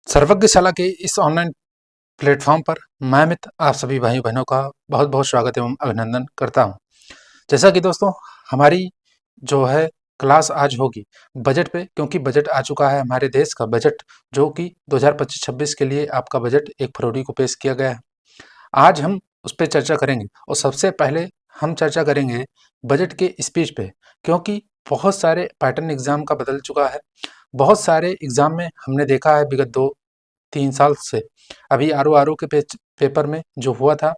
सर्वज्ञशाला के इस online platform पर मैं अमित आप सभी भाई बहनों का बहुत बहुत स्वागत एवं अभिनंदन करता हूं। जैसा कि दोस्तों हमारी जो है क्लास आज होगी बजट पे, क्योंकि बजट आ चुका है हमारे देश का बजट, जो कि 2025-26 के लिए आपका बजट 1 फरवरी को पेश किया गया है। आज हम उस पर चर्चा करेंगे और सबसे पहले हम चर्चा करेंगे बजट के स्पीच पे, क्योंकि बहुत सारे पैटर्न एग्जाम का बदल चुका है। बहुत सारे एग्जाम में हमने देखा है विगत 2-3 साल से, अभी आर ओ के पेपर में जो हुआ था,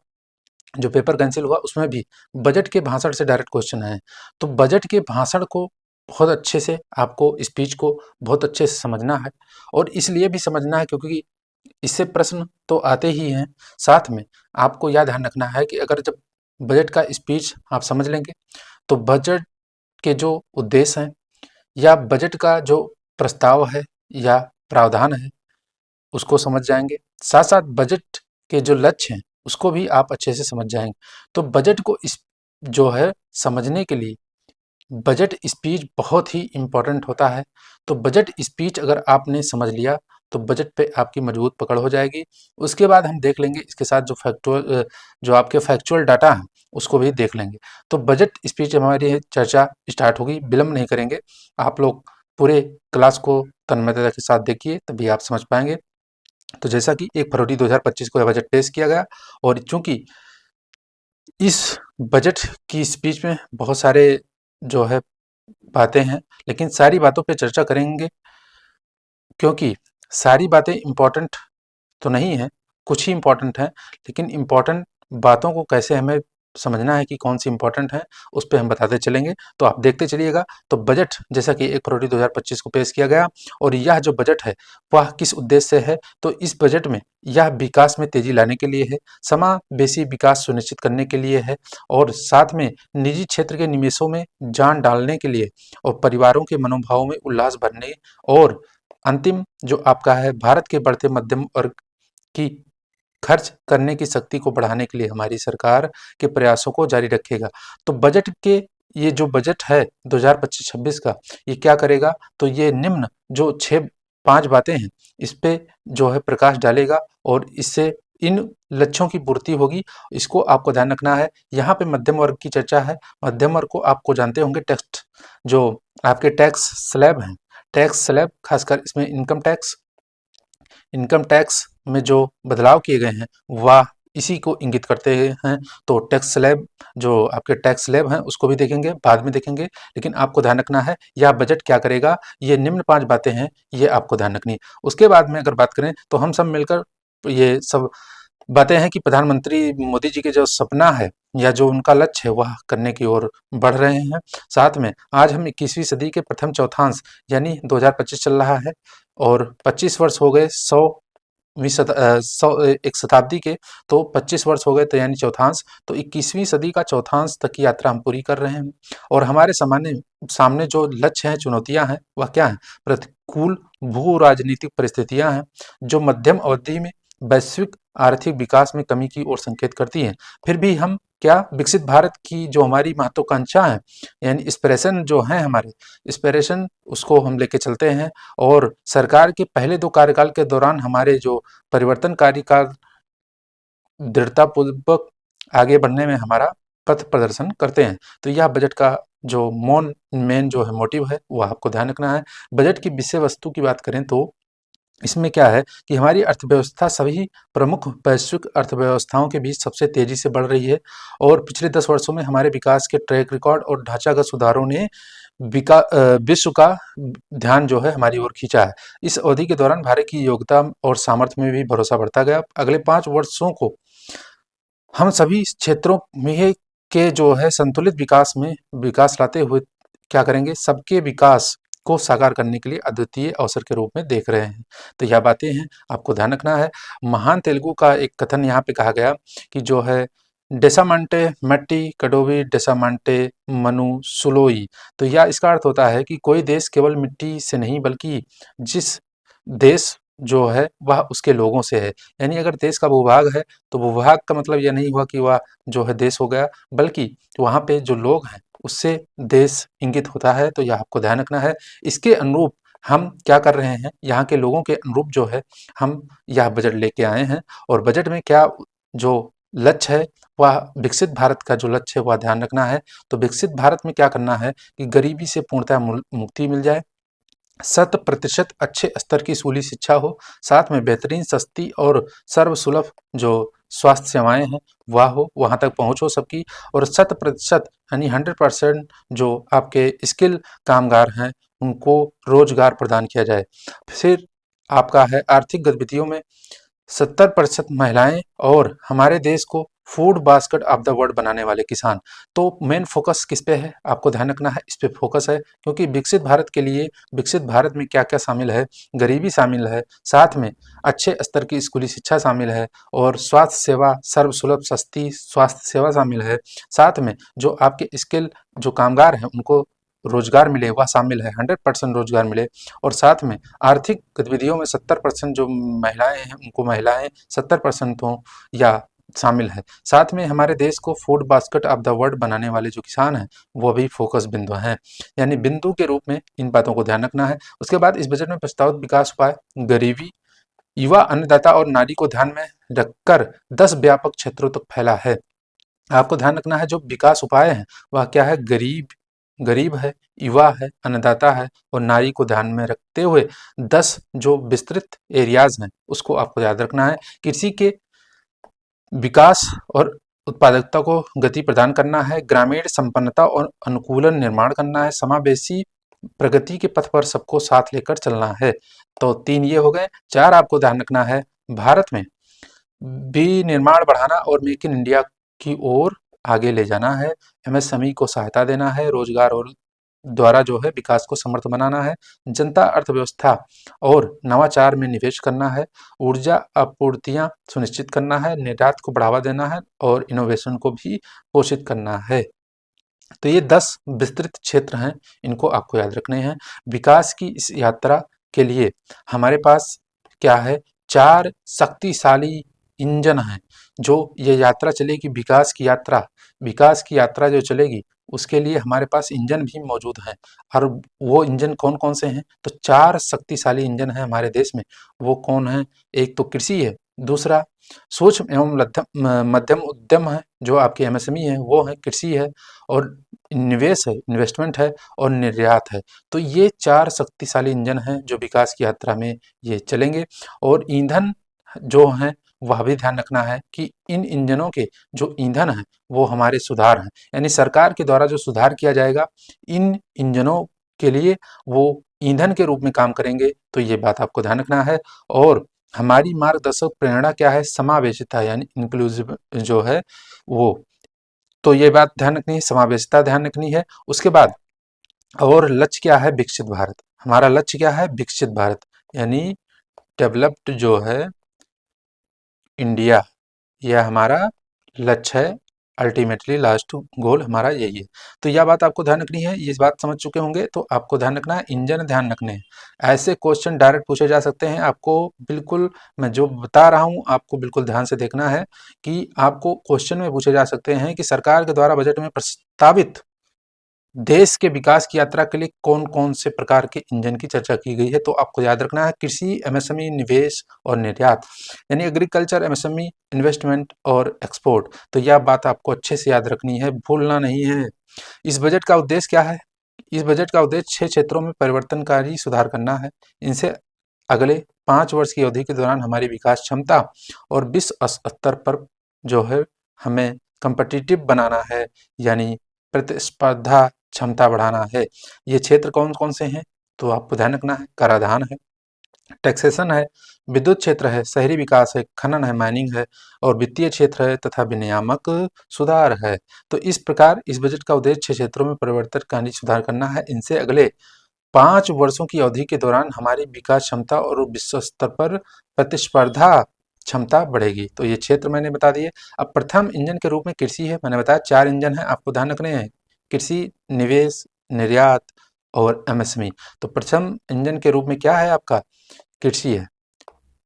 जो पेपर कैंसिल हुआ, उसमें भी बजट के भाषण से डायरेक्ट क्वेश्चन आए। तो बजट के भाषण को बहुत अच्छे से, आपको स्पीच को बहुत अच्छे से समझना है, और इसलिए भी समझना है क्योंकि इससे प्रश्न तो आते ही हैं। साथ में आपको यह ध्यान रखना है कि अगर जब बजट का स्पीच आप समझ लेंगे तो बजट के जो उद्देश्य हैं या बजट का जो प्रस्ताव है या प्रावधान है उसको समझ जाएंगे। साथ साथ बजट के जो लक्ष्य हैं उसको भी आप अच्छे से समझ जाएंगे। तो बजट को इस जो है समझने के लिए बजट स्पीच बहुत ही इम्पोर्टेंट होता है। तो बजट स्पीच अगर आपने समझ लिया तो बजट पे आपकी मजबूत पकड़ हो जाएगी। उसके बाद हम देख लेंगे इसके साथ जो आपके फैक्चुअल डाटा हैं उसको भी देख लेंगे। तो बजट स्पीच हमारी चर्चा स्टार्ट होगी, विलम्ब नहीं करेंगे। आप लोग पूरे क्लास को तन्मयता के साथ देखिए, तभी आप समझ पाएंगे। तो जैसा कि 1 फरवरी 2025 को यह बजट पेश किया गया, और चूंकि इस बजट की स्पीच में बहुत सारे जो है बातें हैं, लेकिन सारी बातों पे चर्चा करेंगे, क्योंकि सारी बातें इम्पोर्टेंट तो नहीं है, कुछ ही इम्पोर्टेंट हैं। लेकिन इम्पोर्टेंट बातों को कैसे हमें समझना है कि कौन सी इम्पोर्टेंट है, उस पे हम बताते चलेंगे। तो आप देखते चलिएगा। तो बजट जैसा कि 1 फरवरी 2025 को पेश किया गया, और यह जो बजट है वह किस उद्देश्य से है, तो इस बजट में यह विकास में तेजी लाने के लिए है, समावेशी विकास सुनिश्चित करने के लिए है, और साथ में निजी क्षेत्र के निवेशों में जान डालने के लिए, और परिवारों के मनोभावों में उल्लास भरने, और अंतिम जो आपका है भारत के बढ़ते मध्यम वर्ग की खर्च करने की शक्ति को बढ़ाने के लिए हमारी सरकार के प्रयासों को जारी रखेगा। तो बजट के ये जो बजट है 2025-26 का, ये क्या करेगा, तो ये निम्न जो 6-5 बातें हैं इस पे जो है प्रकाश डालेगा, और इससे इन लक्ष्यों की पूर्ति होगी। इसको आपको ध्यान रखना है। यहाँ पे मध्यम वर्ग की चर्चा है। मध्यम वर्ग को आपको जानते होंगे, टेक्स्ट जो आपके टैक्स स्लैब हैं, टैक्स स्लैब खासकर इसमें इनकम टैक्स में जो बदलाव किए गए हैं वह इसी को इंगित करते हैं। तो टैक्स स्लैब जो आपके टैक्स स्लैब हैं उसको भी देखेंगे, बाद में देखेंगे, लेकिन आपको ध्यान रखना है यह बजट क्या करेगा। ये निम्न 5 बातें हैं, ये आपको ध्यान रखनी है। उसके बाद में अगर बात करें तो हम सब मिलकर ये सब बातें हैं कि प्रधानमंत्री मोदी जी के जो सपना है या जो उनका लक्ष्य है वह करने की ओर बढ़ रहे हैं। साथ में आज हम 21वीं सदी के प्रथम चौथांश यानी 2025 चल रहा है, और 25 वर्ष हो गए 1 शताब्दी के, तो 25 वर्ष हो गए तो यानी चौथांश, तो 21वीं सदी का चौथांश तक की यात्रा हम पूरी कर रहे हैं। और हमारे सामने जो लक्ष्य हैं, चुनौतियां हैं, वह क्या है, प्रतिकूल भू राजनीतिक परिस्थितियां हैं जो मध्यम अवधि में वैश्विक आर्थिक विकास में कमी की ओर संकेत करती हैं। फिर भी हम क्या, विकसित भारत की जो हमारी महत्वाकांक्षा है, यानी एस्पिरेशन जो है हमारे, एस्पिरेशन उसको हम लेके चलते हैं। और सरकार के पहले 2 कार्यकाल के दौरान हमारे जो परिवर्तनकारी कार्य दृढ़तापूर्वक आगे बढ़ने में हमारा पथ प्रदर्शन करते हैं। तो यह बजट का जो मेन जो है मोटिव है वह आपको ध्यान रखना है। बजट की विषय वस्तु की बात करें तो इसमें क्या है कि हमारी अर्थव्यवस्था सभी प्रमुख वैश्विक अर्थव्यवस्थाओं के बीच सबसे तेजी से बढ़ रही है, और पिछले 10 वर्षों में हमारे विकास के ट्रैक रिकॉर्ड और ढांचागत सुधारों ने विश्व का ध्यान जो है हमारी ओर खींचा है। इस अवधि के दौरान भारत की योग्यता और सामर्थ्य में भी भरोसा बढ़ता गया। अगले 5 वर्षों को हम सभी क्षेत्रों में के जो है संतुलित विकास लाते हुए क्या करेंगे, सबके विकास को साकार करने के लिए अद्वितीय अवसर के रूप में देख रहे हैं। तो यह बातें हैं, आपको ध्यान रखना है। महान तेलुगु का एक कथन यहाँ पे कहा गया कि जो है डेसामांटे मट्टी कडोवी डेसामांटे मनु सुलोई। तो यह इसका अर्थ होता है कि कोई देश केवल मिट्टी से नहीं बल्कि जिस देश जो है वह उसके लोगों से है। यानी अगर देश का भूभाग है तो भूभाग का मतलब यह नहीं हुआ कि वह जो है देश हो गया, बल्कि वहाँ पे जो लोग हैं उससे देश इंगित होता है। तो यह आपको ध्यान रखना है। इसके अनुरूप हम क्या कर रहे हैं, यहाँ के लोगों के अनुरूप जो है हम यह बजट लेके आए हैं। और बजट में क्या जो लक्ष्य है, वह विकसित भारत का जो लक्ष्य है वह ध्यान रखना है। तो विकसित भारत में क्या करना है कि गरीबी से पूर्णतः मुक्ति मिल जाए, 100% अच्छे स्तर की स्कूली शिक्षा हो, साथ में बेहतरीन, सस्ती और सर्वसुलभ जो स्वास्थ्य सेवाएं हैं वह हो, वहां तक पहुंच हो सबकी, और 100% यानी 100% जो आपके स्किल कामगार हैं उनको रोजगार प्रदान किया जाए। फिर आपका है आर्थिक गतिविधियों में 70% महिलाएं और हमारे देश को food basket of the world बनाने वाले किसान। तो मेन फोकस किस पे है, आपको ध्यान रखना है, इस पे फोकस है, क्योंकि विकसित भारत के लिए विकसित भारत में क्या क्या शामिल है, गरीबी शामिल है, साथ में अच्छे स्तर की स्कूली शिक्षा शामिल है, और स्वास्थ्य सेवा, सर्वसुलभ सस्ती स्वास्थ्य सेवा शामिल है, साथ में जो आपके स्किल जो कामगार हैं उनको रोजगार मिले वह शामिल है, 100% रोजगार मिले, और साथ में आर्थिक गतिविधियों में 70% जो महिलाएं हैं उनको महिलाएं 70% हों या शामिल है। साथ में हमारे देश को food basket of the world बनाने वाले जो किसान हैं वो भी फोकस बिंदु हैं, यानी बिंदु के रूप में इन बातों को ध्यान रखना है। उसके बाद इस बजट में प्रस्तावित विकास उपाय गरीबी, युवा, अन्नदाता और नारी को ध्यान में रखकर 10 व्यापक क्षेत्रों तक फैला है। आपको ध्यान रखना है जो विकास उपाय हैं वह क्या है, गरीब है, युवा है, अन्नदाता है और नारी को ध्यान में रखते हुए 10 जो विस्तृत एरियाज हैं उसको आपको याद रखना है। कृषि के विकास और उत्पादकता को गति प्रदान करना है, ग्रामीण संपन्नता और अनुकूलन निर्माण करना है, समावेशी प्रगति के पथ पर सबको साथ लेकर चलना है। तो 3 ये हो गए। 4 आपको ध्यान रखना है, भारत में विनिर्माण बढ़ाना और मेक इन इंडिया की ओर आगे ले जाना है, एमएसएमई को सहायता देना है, रोजगार और द्वारा जो है विकास को समर्थ बनाना है, जनता अर्थव्यवस्था और नवाचार में निवेश करना है, ऊर्जा आपूर्तियां सुनिश्चित करना है, निर्यात को बढ़ावा देना है और इनोवेशन को भी पोषित करना है। तो ये 10 विस्तृत क्षेत्र हैं, इनको आपको याद रखने हैं। विकास की इस यात्रा के लिए हमारे पास क्या है, 4 शक्तिशाली इंजन हैं जो ये यात्रा चलेगी, विकास की यात्रा जो चलेगी उसके लिए हमारे पास इंजन भी मौजूद हैं। और वो इंजन कौन कौन से हैं, तो 4 शक्तिशाली इंजन हैं हमारे देश में। वो कौन है, एक तो कृषि है, दूसरा सूक्ष्म एवं मध्यम उद्यम है, जो आपके एमएसएमई है वो है, कृषि है, और निवेश है, इन्वेस्टमेंट है, और निर्यात है। तो ये 4 शक्तिशाली इंजन हैं जो विकास की यात्रा में ये चलेंगे। और ईंधन जो हैं वह भी ध्यान रखना है कि इन इंजनों के जो ईंधन हैं वो हमारे सुधार हैं, यानी सरकार के द्वारा जो सुधार किया जाएगा इन इंजनों के लिए वो ईंधन के रूप में काम करेंगे। तो ये बात आपको ध्यान रखना है। और हमारी मार्गदर्शक प्रेरणा क्या है, समावेशिता यानी इंक्लूसिव जो है वो। तो ये बात ध्यान रखनी है, समावेशिता ध्यान रखनी है। उसके बाद और लक्ष्य क्या है, विकसित भारत। हमारा लक्ष्य क्या है, विकसित भारत, यानी डेवलप्ड जो है इंडिया, यह हमारा लक्ष्य है। अल्टीमेटली लास्ट गोल हमारा यही है। तो यह बात आपको ध्यान रखनी है, ये बात समझ चुके होंगे। तो आपको ध्यान रखना है, इंजन ध्यान रखने हैं। ऐसे क्वेश्चन डायरेक्ट पूछे जा सकते हैं, आपको बिल्कुल मैं जो बता रहा हूँ आपको बिल्कुल ध्यान से देखना है कि आपको क्वेश्चन में पूछे जा सकते हैं कि सरकार के द्वारा बजट में प्रस्तावित देश के विकास की यात्रा के लिए कौन कौन से प्रकार के इंजन की चर्चा की गई है। तो आपको याद रखना है, कृषि, एमएसएमई, निवेश और निर्यात, यानी एग्रीकल्चर, एमएसएमई, इन्वेस्टमेंट और एक्सपोर्ट। तो यह बात आपको अच्छे से याद रखनी है, भूलना नहीं है। इस बजट का उद्देश्य क्या है, इस बजट का उद्देश्य 6 क्षेत्रों में परिवर्तनकारी सुधार करना है। इनसे अगले 5 वर्ष की अवधि के दौरान हमारी विकास क्षमता और विश्व स्तर पर जो है हमें कम्पिटिटिव बनाना है, यानी प्रतिस्पर्धा क्षमता बढ़ाना है। ये क्षेत्र कौन कौन से हैं, तो आपको ध्यान रखना है, कराधान है, टैक्सेशन है, विद्युत क्षेत्र है, शहरी विकास है, खनन है, माइनिंग है, और वित्तीय क्षेत्र है तथा विनियामक सुधार है। तो इस प्रकार इस बजट का उद्देश्य 6 क्षेत्रों में परिवर्तनकारी सुधार करना है। इनसे अगले 5 वर्षों की अवधि के दौरान हमारी विकास क्षमता और विश्व स्तर पर प्रतिस्पर्धा क्षमता बढ़ेगी। तो ये क्षेत्र मैंने बता दिए। अब प्रथम इंजन के रूप में कृषि है, मैंने बताया 4 इंजन है, आपको ध्यान रखने हैं, कृषि, निवेश, निर्यात और एमएसएमई। तो प्रथम इंजन के रूप में क्या है आपका, कृषि है,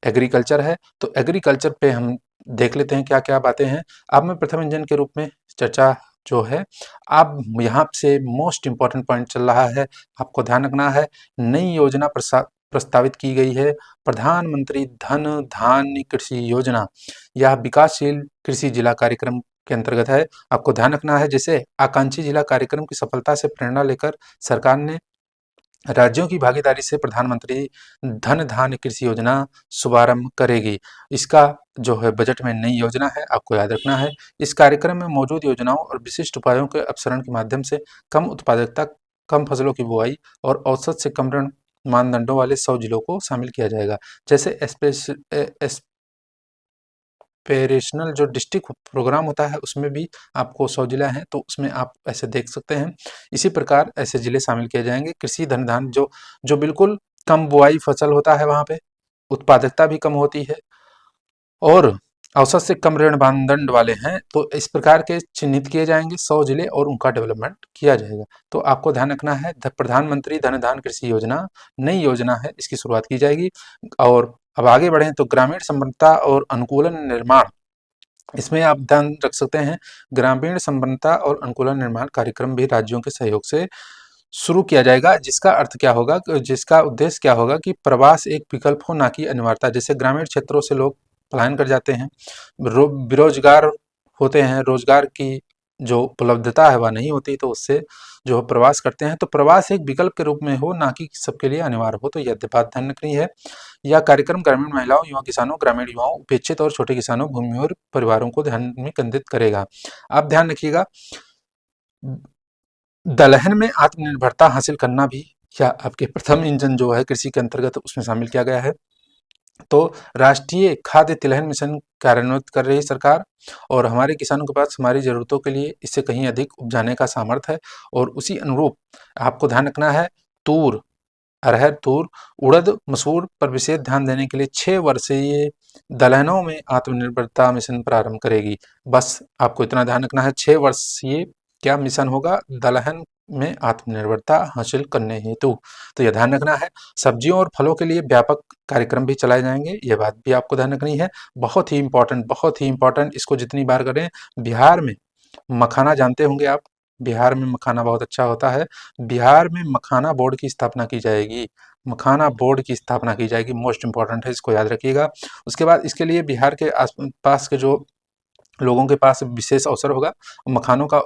एग्रीकल्चर है। तो एग्रीकल्चर पे हम देख लेते हैं क्या क्या बातें हैं। अब मैं प्रथम इंजन के रूप में चर्चा जो है अब यहाँ से मोस्ट इम्पॉर्टेंट पॉइंट चल रहा है, आपको ध्यान रखना है। नई योजना प्रस्तावित की गई है, प्रधानमंत्री धन धान्य कृषि योजना। यह विकासशील कृषि जिला कार्यक्रम के अंतर्गत है। आपको ध्यान रखना है, जैसे आकांक्षी जिला कार्यक्रम की सफलता से प्रेरणा लेकर सरकार ने राज्यों की भागीदारी से प्रधानमंत्री धन धान्य कृषि योजना शुभारंभ करेगी। इसका जो है बजट में नई योजना है, आपको याद रखना है। इस कार्यक्रम में मौजूद योजनाओं और विशिष्ट उपायों के अपसरण के माध्यम से कम उत्पादकता, कम फसलों की बुआई और औसत से कम ऋण मानदंडों वाले 100 जिलों को शामिल किया जाएगा। जैसे एस्पिरेशनल जो डिस्ट्रिक्ट प्रोग्राम होता है उसमें भी आपको 100 जिला हैं, तो उसमें आप ऐसे देख सकते हैं। इसी प्रकार ऐसे जिले शामिल किए जाएंगे। कृषि धन धान्य जो बिल्कुल कम बुआई फसल होता है, वहाँ पे उत्पादकता भी कम होती है और औसत से कम ऋण मानदंड वाले हैं, तो इस प्रकार के चिन्हित किए जाएंगे 100 जिले और उनका डेवलपमेंट किया जाएगा। तो आपको ध्यान रखना है, प्रधानमंत्री धन धान्य कृषि योजना नई योजना है, इसकी शुरुआत की जाएगी। और अब आगे बढ़ें तो ग्रामीण संबद्धता और अनुकूलन निर्माण, इसमें आप ध्यान रख सकते हैं ग्रामीण संबद्धता और अनुकूलन निर्माण कार्यक्रम भी राज्यों के सहयोग से शुरू किया जाएगा। जिसका अर्थ क्या होगा, जिसका उद्देश्य क्या होगा कि प्रवास एक विकल्प हो, ना कि अनिवार्यता। जैसे ग्रामीण क्षेत्रों से लोग पलायन कर जाते हैं, बेरोजगार होते हैं, रोजगार की जो उपलब्धता है वह नहीं होती, तो उससे जो प्रवास करते हैं, तो प्रवास एक विकल्प के रूप में हो, ना कि सबके लिए अनिवार्य हो। तो यह बात ध्यान रखनी है। यह कार्यक्रम ग्रामीण महिलाओं, युवा किसानों, ग्रामीण युवाओं, उपेक्षित और छोटे किसानों, भूमिहीन परिवारों को ध्यान में केंद्रित करेगा। आप ध्यान रखिएगा, दलहन में आत्मनिर्भरता हासिल करना भी या आपके प्रथम इंजन जो है कृषि के अंतर्गत उसमें शामिल किया गया है। तो राष्ट्रीय खाद्य तिलहन मिशन कार्यान्वित कर रही सरकार, और हमारे किसानों के पास हमारी ज़रूरतों के लिए इससे कहीं अधिक उपजाने का सामर्थ्य है। और उसी अनुरूप आपको ध्यान रखना है, तूर, अरहर, तूर, उड़द, मसूर पर विशेष ध्यान देने के लिए 6 वर्षीय दलहनों में आत्मनिर्भरता मिशन प्रारंभ करेगी। बस आपको इतना ध्यान रखना है, 6 वर्षीय क्या मिशन होगा, दलहन में आत्मनिर्भरता हासिल करने हेतु। तो यह ध्यान रखना है। सब्जियों और फलों के लिए व्यापक कार्यक्रम भी चलाए जाएंगे, यह बात भी आपको ध्यान रखनी है। बहुत ही इंपॉर्टेंट, बहुत ही इंपॉर्टेंट, इसको जितनी बार करें। बिहार में मखाना जानते होंगे आप, बिहार में मखाना बहुत अच्छा होता है। बिहार में मखाना बोर्ड की स्थापना की जाएगी, मखाना बोर्ड की स्थापना की जाएगी, मोस्ट इंपॉर्टेंट है, इसको याद रखिएगा। उसके बाद इसके लिए बिहार के आस पास के जो लोगों के पास विशेष अवसर होगा, मखानों का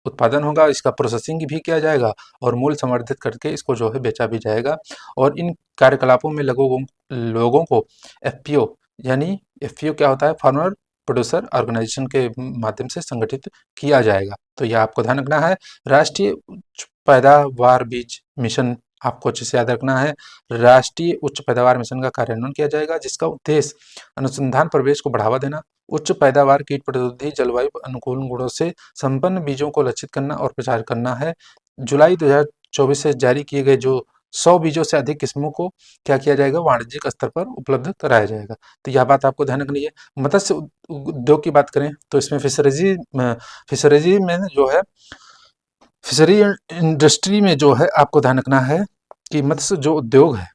उत्पादन होगा, इसका प्रोसेसिंग भी किया जाएगा और मूल्य संवर्धित करके इसको जो है बेचा भी जाएगा। और इन कार्यकलापों में लोगों को एफपीओ, यानी एफपीओ क्या होता है, फार्मर प्रोड्यूसर ऑर्गेनाइजेशन के माध्यम से संगठित किया जाएगा। तो यह आपको ध्यान रखना है। राष्ट्रीय उच्च पैदावार बीज मिशन आपको अच्छे से याद रखना है। राष्ट्रीय उच्च पैदावार मिशन का कार्यान्वयन किया जाएगा, जिसका उद्देश्य अनुसंधान प्रवेश को बढ़ावा देना, उच्च पैदावार, कीट प्रतिरोधी, जलवायु अनुकूल गुणों से संपन्न बीजों को लक्षित करना और प्रचार करना है। जुलाई 2024 से जारी किए गए जो 100 बीजों से अधिक किस्मों को क्या किया जाएगा, वाणिज्यिक स्तर पर उपलब्ध कराया जाएगा। तो यह बात आपको ध्यान रखनी है। मत्स्य उद्योग की बात करें तो इसमें फिशरीज में जो है, फिशरी इंडस्ट्री में जो है आपको ध्यान रखना है कि मत्स्य जो उद्योग है,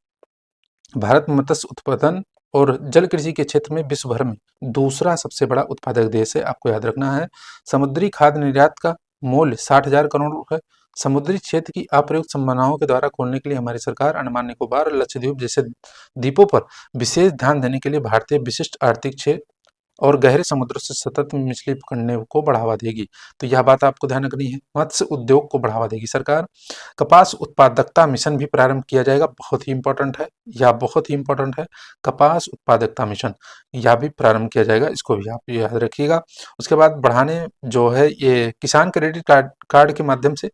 भारत मत्स्य उत्पादन और जल कृषि के क्षेत्र में विश्व भर में दूसरा सबसे बड़ा उत्पादक देश है, आपको याद रखना है। समुद्री खाद्य निर्यात का मूल्य 60,000 करोड़ रुपए। समुद्री क्षेत्र की अप्रयुक्त संभावनाओं के द्वारा खोलने के लिए हमारी सरकार अंडमान निकोबार, लक्षद्वीप जैसे द्वीपों पर विशेष ध्यान देने के लिए भारतीय विशिष्ट आर्थिक क्षेत्र और गहरे समुद्र से सतत मछली पकड़ने को बढ़ावा देगी। तो यह बात आपको ध्यान रखनी है, मत्स्य उद्योग को बढ़ावा देगी सरकार। कपास उत्पादकता मिशन भी प्रारंभ किया जाएगा, बहुत ही इंपॉर्टेंट है, यह बहुत ही इंपॉर्टेंट है। कपास उत्पादकता मिशन यह भी प्रारंभ किया जाएगा, इसको भी आप याद रखिएगा। उसके बाद बढ़ाने जो है ये किसान क्रेडिट कार्ड के माध्यम से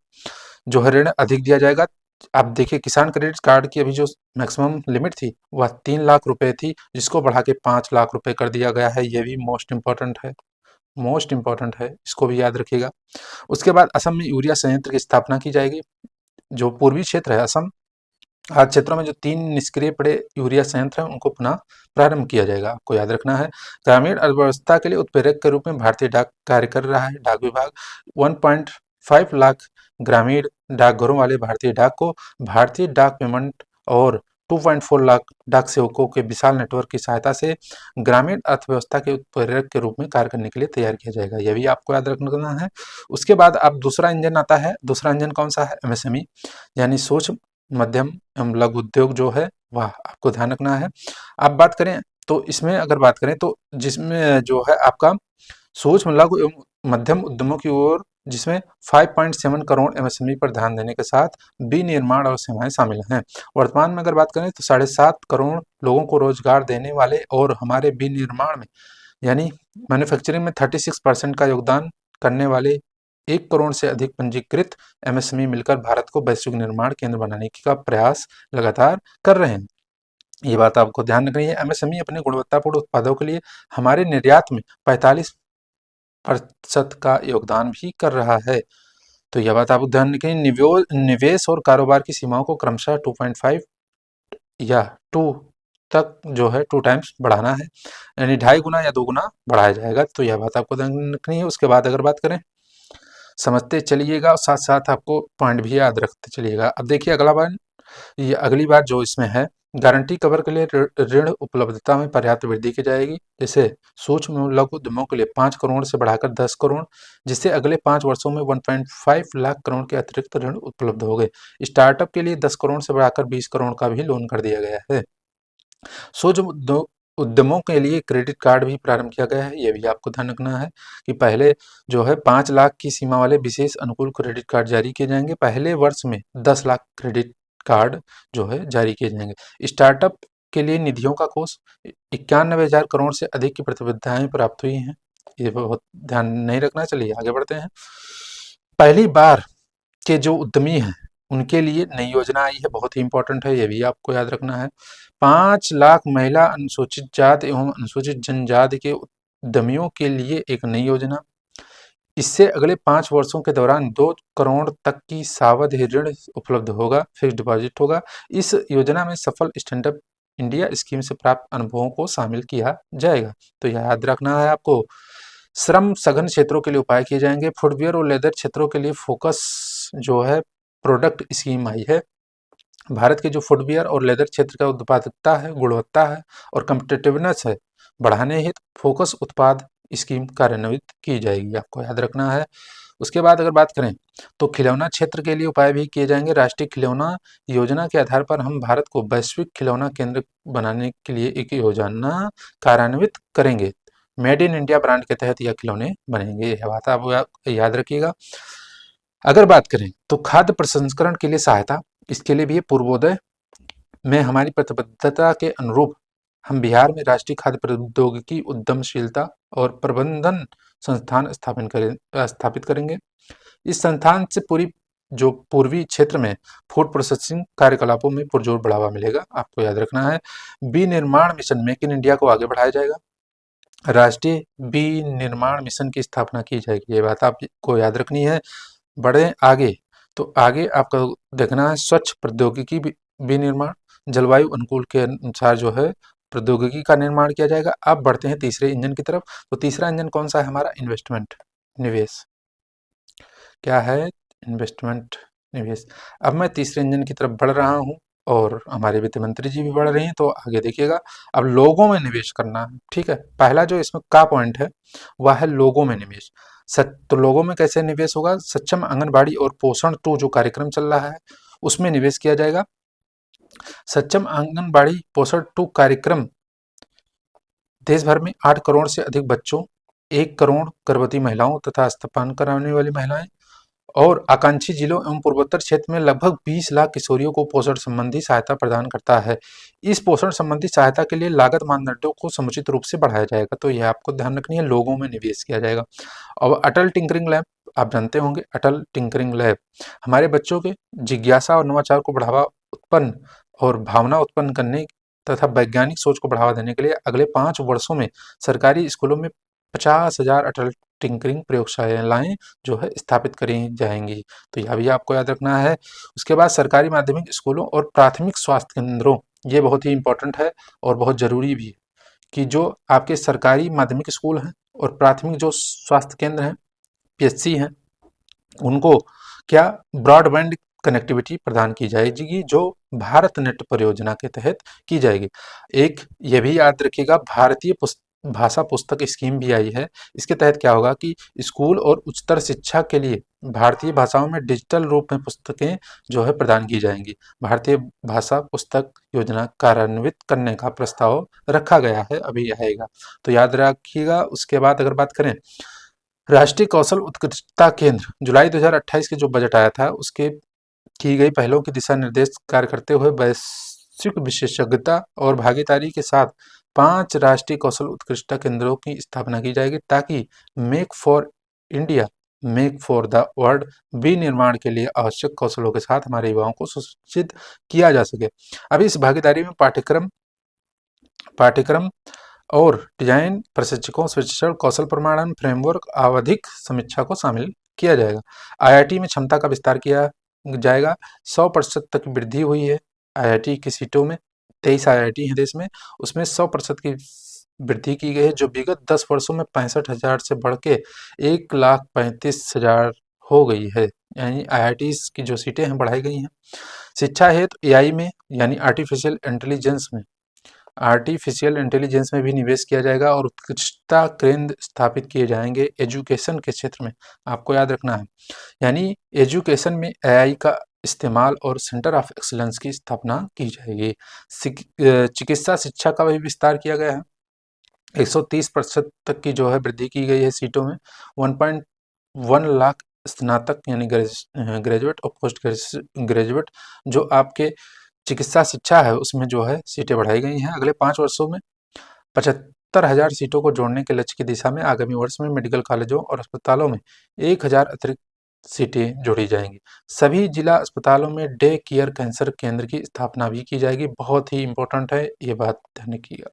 जो है ऋण अधिक दिया जाएगा। आप देखिए, किसान क्रेडिट कार्ड की अभी जो मैक्सिमम लिमिट थी वह 3 लाख रुपए थी, जिसको बढ़ा के 5 लाख रुपए कर दिया गया है। ये भी मोस्ट इंपॉर्टेंट है, मोस्ट इंपॉर्टेंट है, इसको भी याद रखिएगा। उसके बाद असम में यूरिया संयंत्र की स्थापना की जाएगी। जो पूर्वी क्षेत्र है असम, आज क्षेत्रों में जो 3 निष्क्रिय पड़े यूरिया संयंत्र हैं उनको पुनः प्रारंभ किया जाएगा, आपको याद रखना है। ग्रामीण अर्थव्यवस्था के लिए उत्प्रेरक के रूप में भारतीय डाक कार्य कर रहा है। डाक विभाग 1.5 लाख ग्रामीण डाकघरों वाले भारतीय डाक को भारतीय डाक पेमेंट और 2.4 लाख डाक सेवकों के विशाल नेटवर्क की सहायता से ग्रामीण अर्थव्यवस्था के उत्प्रेरक के रूप में कार्य करने के लिए तैयार किया जाएगा। यह भी आपको याद रखना है। उसके बाद अब दूसरा इंजन आता है। दूसरा इंजन कौन सा है? एमएसएमई, यानी सूक्ष्म मध्यम एवं लघु उद्योग जो है वह आपको ध्यान रखना है। अब बात करें तो इसमें अगर बात करें तो जिसमें जो है आपका सूक्ष्म लघु एवं मध्यम उद्यमों की ओर, जिसमें 5.7 करोड़ एमएसएमई पर ध्यान देने के साथ विनिर्माण और सेवाएं शामिल हैं। वर्तमान में अगर बात करें तो 7.5 करोड़ लोगों को रोजगार देने वाले और हमारे विनिर्माण में यानी मैन्युफैक्चरिंग में 36% का योगदान करने वाले 1 करोड़ से अधिक पंजीकृत एमएसएमई मिलकर भारत को वैश्विक निर्माण केंद्र बनाने का प्रयास लगातार कर रहे हैं। ये बात आपको ध्यान रखनी है। एमएसएमई अपने गुणवत्तापूर्ण उत्पादों के लिए हमारे निर्यात में 45% का योगदान भी कर रहा है। तो यह बात आप ध्यान रखें। निवेश और कारोबार की सीमाओं को क्रमशः 2.5 या 2 तक जो है 2 टाइम्स बढ़ाना है, यानी 2.5 गुना या 2 गुना बढ़ाया जाएगा। तो यह बात आपको ध्यान रखनी है। उसके बाद अगर बात करें, समझते चलिएगा और साथ साथ आपको पॉइंट भी याद रखते चलिएगा। अब देखिए अगली बात जो इसमें है, गारंटी कवर के लिए ऋण उपलब्धता में पर्याप्त वृद्धि की जाएगी। जैसे सूक्ष्म लघु उद्यमों के लिए 5 करोड़ से बढ़ाकर 10 करोड़, जिससे अगले 5 वर्षों में 1.5 लाख करोड़ के अतिरिक्त ऋण उपलब्ध हो गए। स्टार्टअप के लिए 10 करोड़ से बढ़ाकर 20 करोड़ का भी लोन कर दिया गया है। सूक्ष्म उद्यमों के लिए क्रेडिट कार्ड भी प्रारंभ किया गया है। यह भी आपको ध्यान रखना है कि पहले जो है 5 लाख की सीमा वाले विशेष अनुकूल क्रेडिट कार्ड जारी किए जाएंगे। पहले वर्ष में 10 लाख क्रेडिट कार्ड जो है जारी किए जाएंगे। स्टार्टअप के लिए निधियों का कोष 91,000 करोड़ से अधिक की प्रतिबद्धताएं प्राप्त हुई हैं। ये बहुत ध्यान नहीं रखना। चलिए आगे बढ़ते हैं। पहली बार के जो उद्यमी हैं उनके लिए नई योजना आई है, बहुत ही इंपॉर्टेंट है, ये भी आपको याद रखना है। 5 लाख महिला अनुसूचित जाति एवं अनुसूचित जनजाति के उद्यमियों के लिए एक नई योजना। इससे अगले 5 वर्षों के दौरान 2 करोड़ तक की सावधि ऋण उपलब्ध होगा, फिक्स डिपॉजिट होगा। इस योजना में सफल स्टैंडअप इंडिया स्कीम से प्राप्त अनुभवों को शामिल किया जाएगा। तो यह याद रखना है आपको। श्रम सघन क्षेत्रों के लिए उपाय किए जाएंगे। फुटवियर और लेदर क्षेत्रों के लिए फोकस जो है प्रोडक्ट स्कीम आई है। भारत के जो फुटवियर और लेदर क्षेत्र का उत्पादकता है, गुणवत्ता है और कम्पिटिटिवनेस है, बढ़ाने हेतु फोकस उत्पाद स्कीम कार्यान्वित की जाएगी, आपको याद रखना है। उसके बाद अगर बात करें तो खिलौना क्षेत्र के लिए उपाय भी किए जाएंगे। राष्ट्रीय खिलौना योजना के आधार पर हम भारत को वैश्विक खिलौना केंद्र बनाने के लिए एक योजना कार्यान्वित करेंगे। मेड इन इंडिया ब्रांड के तहत यह खिलौने बनेंगे। यह बात आप याद रखिएगा। अगर बात करें तो खाद्य प्रसंस्करण के लिए सहायता, इसके लिए भी पूर्वोदय में हमारी प्रतिबद्धता के अनुरूप हम बिहार में राष्ट्रीय खाद्य प्रौद्योगिकी उद्यमशीलता और प्रबंधन संस्थान स्थापित करेंगे। इस संस्थान से पूर्वी क्षेत्र में फूड प्रोसेसिंग कार्यकलापों में पुरजोर बढ़ावा मिलेगा, आपको याद रखना है। विनिर्माण मिशन मेक इन इंडिया को आगे बढ़ाया जाएगा। राष्ट्रीय विनिर्माण मिशन की स्थापना की जाएगी, ये बात आपको याद रखनी है। बढ़े आगे तो आगे आपको देखना है स्वच्छ प्रौद्योगिकी विनिर्माण, जलवायु अनुकूल के अनुसार जो है प्रौद्योगिकी का निर्माण किया जाएगा। अब बढ़ते हैं तीसरे इंजन की तरफ। तो तीसरा इंजन कौन सा है हमारा? इन्वेस्टमेंट, निवेश। क्या है? इन्वेस्टमेंट, निवेश। अब मैं तीसरे इंजन की तरफ बढ़ रहा हूँ और हमारे वित्त मंत्री जी भी बढ़ रही हैं, तो आगे देखिएगा। अब लोगों में निवेश करना है, ठीक है। पहला जो इसमें का पॉइंट है वह है लोगों में निवेश। तो लोगों में कैसे निवेश होगा? सक्षम आंगनबाड़ी और पोषण 2 जो कार्यक्रम चल रहा है उसमें निवेश किया जाएगा। सक्षम आंगनबाड़ी पोषण 2 कार्यक्रम देश भर में 8 करोड़ से अधिक बच्चों, 1 करोड़ गर्भवती महिलाओं तथा स्तनपान कराने वाली महिलाएं और आकांक्षी जिलों एवं पूर्वोत्तर क्षेत्र में लगभग 20 लाख किशोरियों को पोषण संबंधी सहायता प्रदान करता है। इस पोषण संबंधी सहायता के लिए लागत मानदंडों को समुचित रूप से बढ़ाया जाएगा। तो यह आपको ध्यान रखनी है, लोगों में निवेश किया जाएगा। और अटल टिंकरिंग लैब, आप जानते होंगे अटल टिंकरिंग लैब हमारे बच्चों के जिज्ञासा और नवाचार को बढ़ावा उत्पन्न और भावना उत्पन्न करने तथा वैज्ञानिक सोच को बढ़ावा देने के लिए अगले 5 वर्षों में सरकारी स्कूलों में 50,000 अटल टिंकरिंग प्रयोगशालाएं जो है स्थापित करी जाएंगी। तो यह भी आपको याद रखना है। उसके बाद सरकारी माध्यमिक स्कूलों और प्राथमिक स्वास्थ्य केंद्रों, ये बहुत ही इंपॉर्टेंट है और बहुत जरूरी भी है कि जो आपके सरकारी माध्यमिक स्कूल हैं और प्राथमिक जो स्वास्थ्य केंद्र हैं, पीएचसी हैं, उनको क्या ब्रॉडबैंड कनेक्टिविटी प्रदान की जाएगी, जो भारत नेट परियोजना के तहत की जाएगी। एक ये भी याद रखिएगा, भारतीय भाषा पुस्तक स्कीम भी आई है। इसके तहत क्या होगा कि स्कूल और उच्चतर शिक्षा के लिए भारतीय भाषाओं में डिजिटल रूप में पुस्तकें जो है प्रदान की जाएंगी। भारतीय भाषा पुस्तक योजना कार्यान्वित करने का प्रस्ताव रखा गया है, अभी आएगा, तो याद रखिएगा। उसके बाद अगर बात करें राष्ट्रीय कौशल उत्कृष्टता केंद्र, जुलाई 2028 के जो बजट आया था उसके की गई पहलों के दिशा निर्देश कार्य करते हुए वैश्विक विशेषज्ञता और भागीदारी के साथ 5 राष्ट्रीय कौशल उत्कृष्टता केंद्रों की स्थापना की जाएगी, ताकि make for India, make for the world विनिर्माण के लिए आवश्यक कौशलों के साथ हमारे युवाओं को सुशिक्षित किया जा सके। अभी इस भागीदारी में पाठ्यक्रम और डिजाइन प्रशिक्षकों, प्रशिक्षण, कौशल प्रमाणन, फ्रेमवर्क, आवधिक समीक्षा को शामिल किया जाएगा। आईआईटी में क्षमता का विस्तार किया जाएगा। 100% तक वृद्धि हुई है आईआईटी की सीटों में। 23 आईआईटी है देश में, उसमें 100% की वृद्धि की गई है, जो विगत 10 वर्षों में 65,000 से बढ़ के 1,35,000 हो गई है। यानी आईआईटी की जो सीटें हैं बढ़ाई गई हैं। शिक्षा हेतु एआई में, यानी आर्टिफिशियल इंटेलिजेंस में भी निवेश किया जाएगा और उत्कृष्टता केंद्र स्थापित किए जाएंगे एजुकेशन के क्षेत्र में। आपको याद रखना है, यानी एजुकेशन में एआई का इस्तेमाल और सेंटर ऑफ एक्सीलेंस की स्थापना की जाएगी। चिकित्सा शिक्षा का भी विस्तार किया गया है। 130% तक की जो है वृद्धि की गई है सीटों में। 1.1 लाख स्नातक यानी ग्रेजुएट और पोस्ट ग्रेजुएट जो आपके चिकित्सा शिक्षा है उसमें जो है सीटें बढ़ाई गई हैं। अगले 5 वर्षों में 75,000 सीटों को जोड़ने के लक्ष्य की दिशा में आगामी वर्ष में मेडिकल कॉलेजों और अस्पतालों में 1,000 अतिरिक्त सीटें जोड़ी जाएंगी। सभी जिला अस्पतालों में डे केयर कैंसर केंद्र की स्थापना भी की जाएगी। बहुत ही इंपॉर्टेंट है, ये बात ध्यान रखिएगा।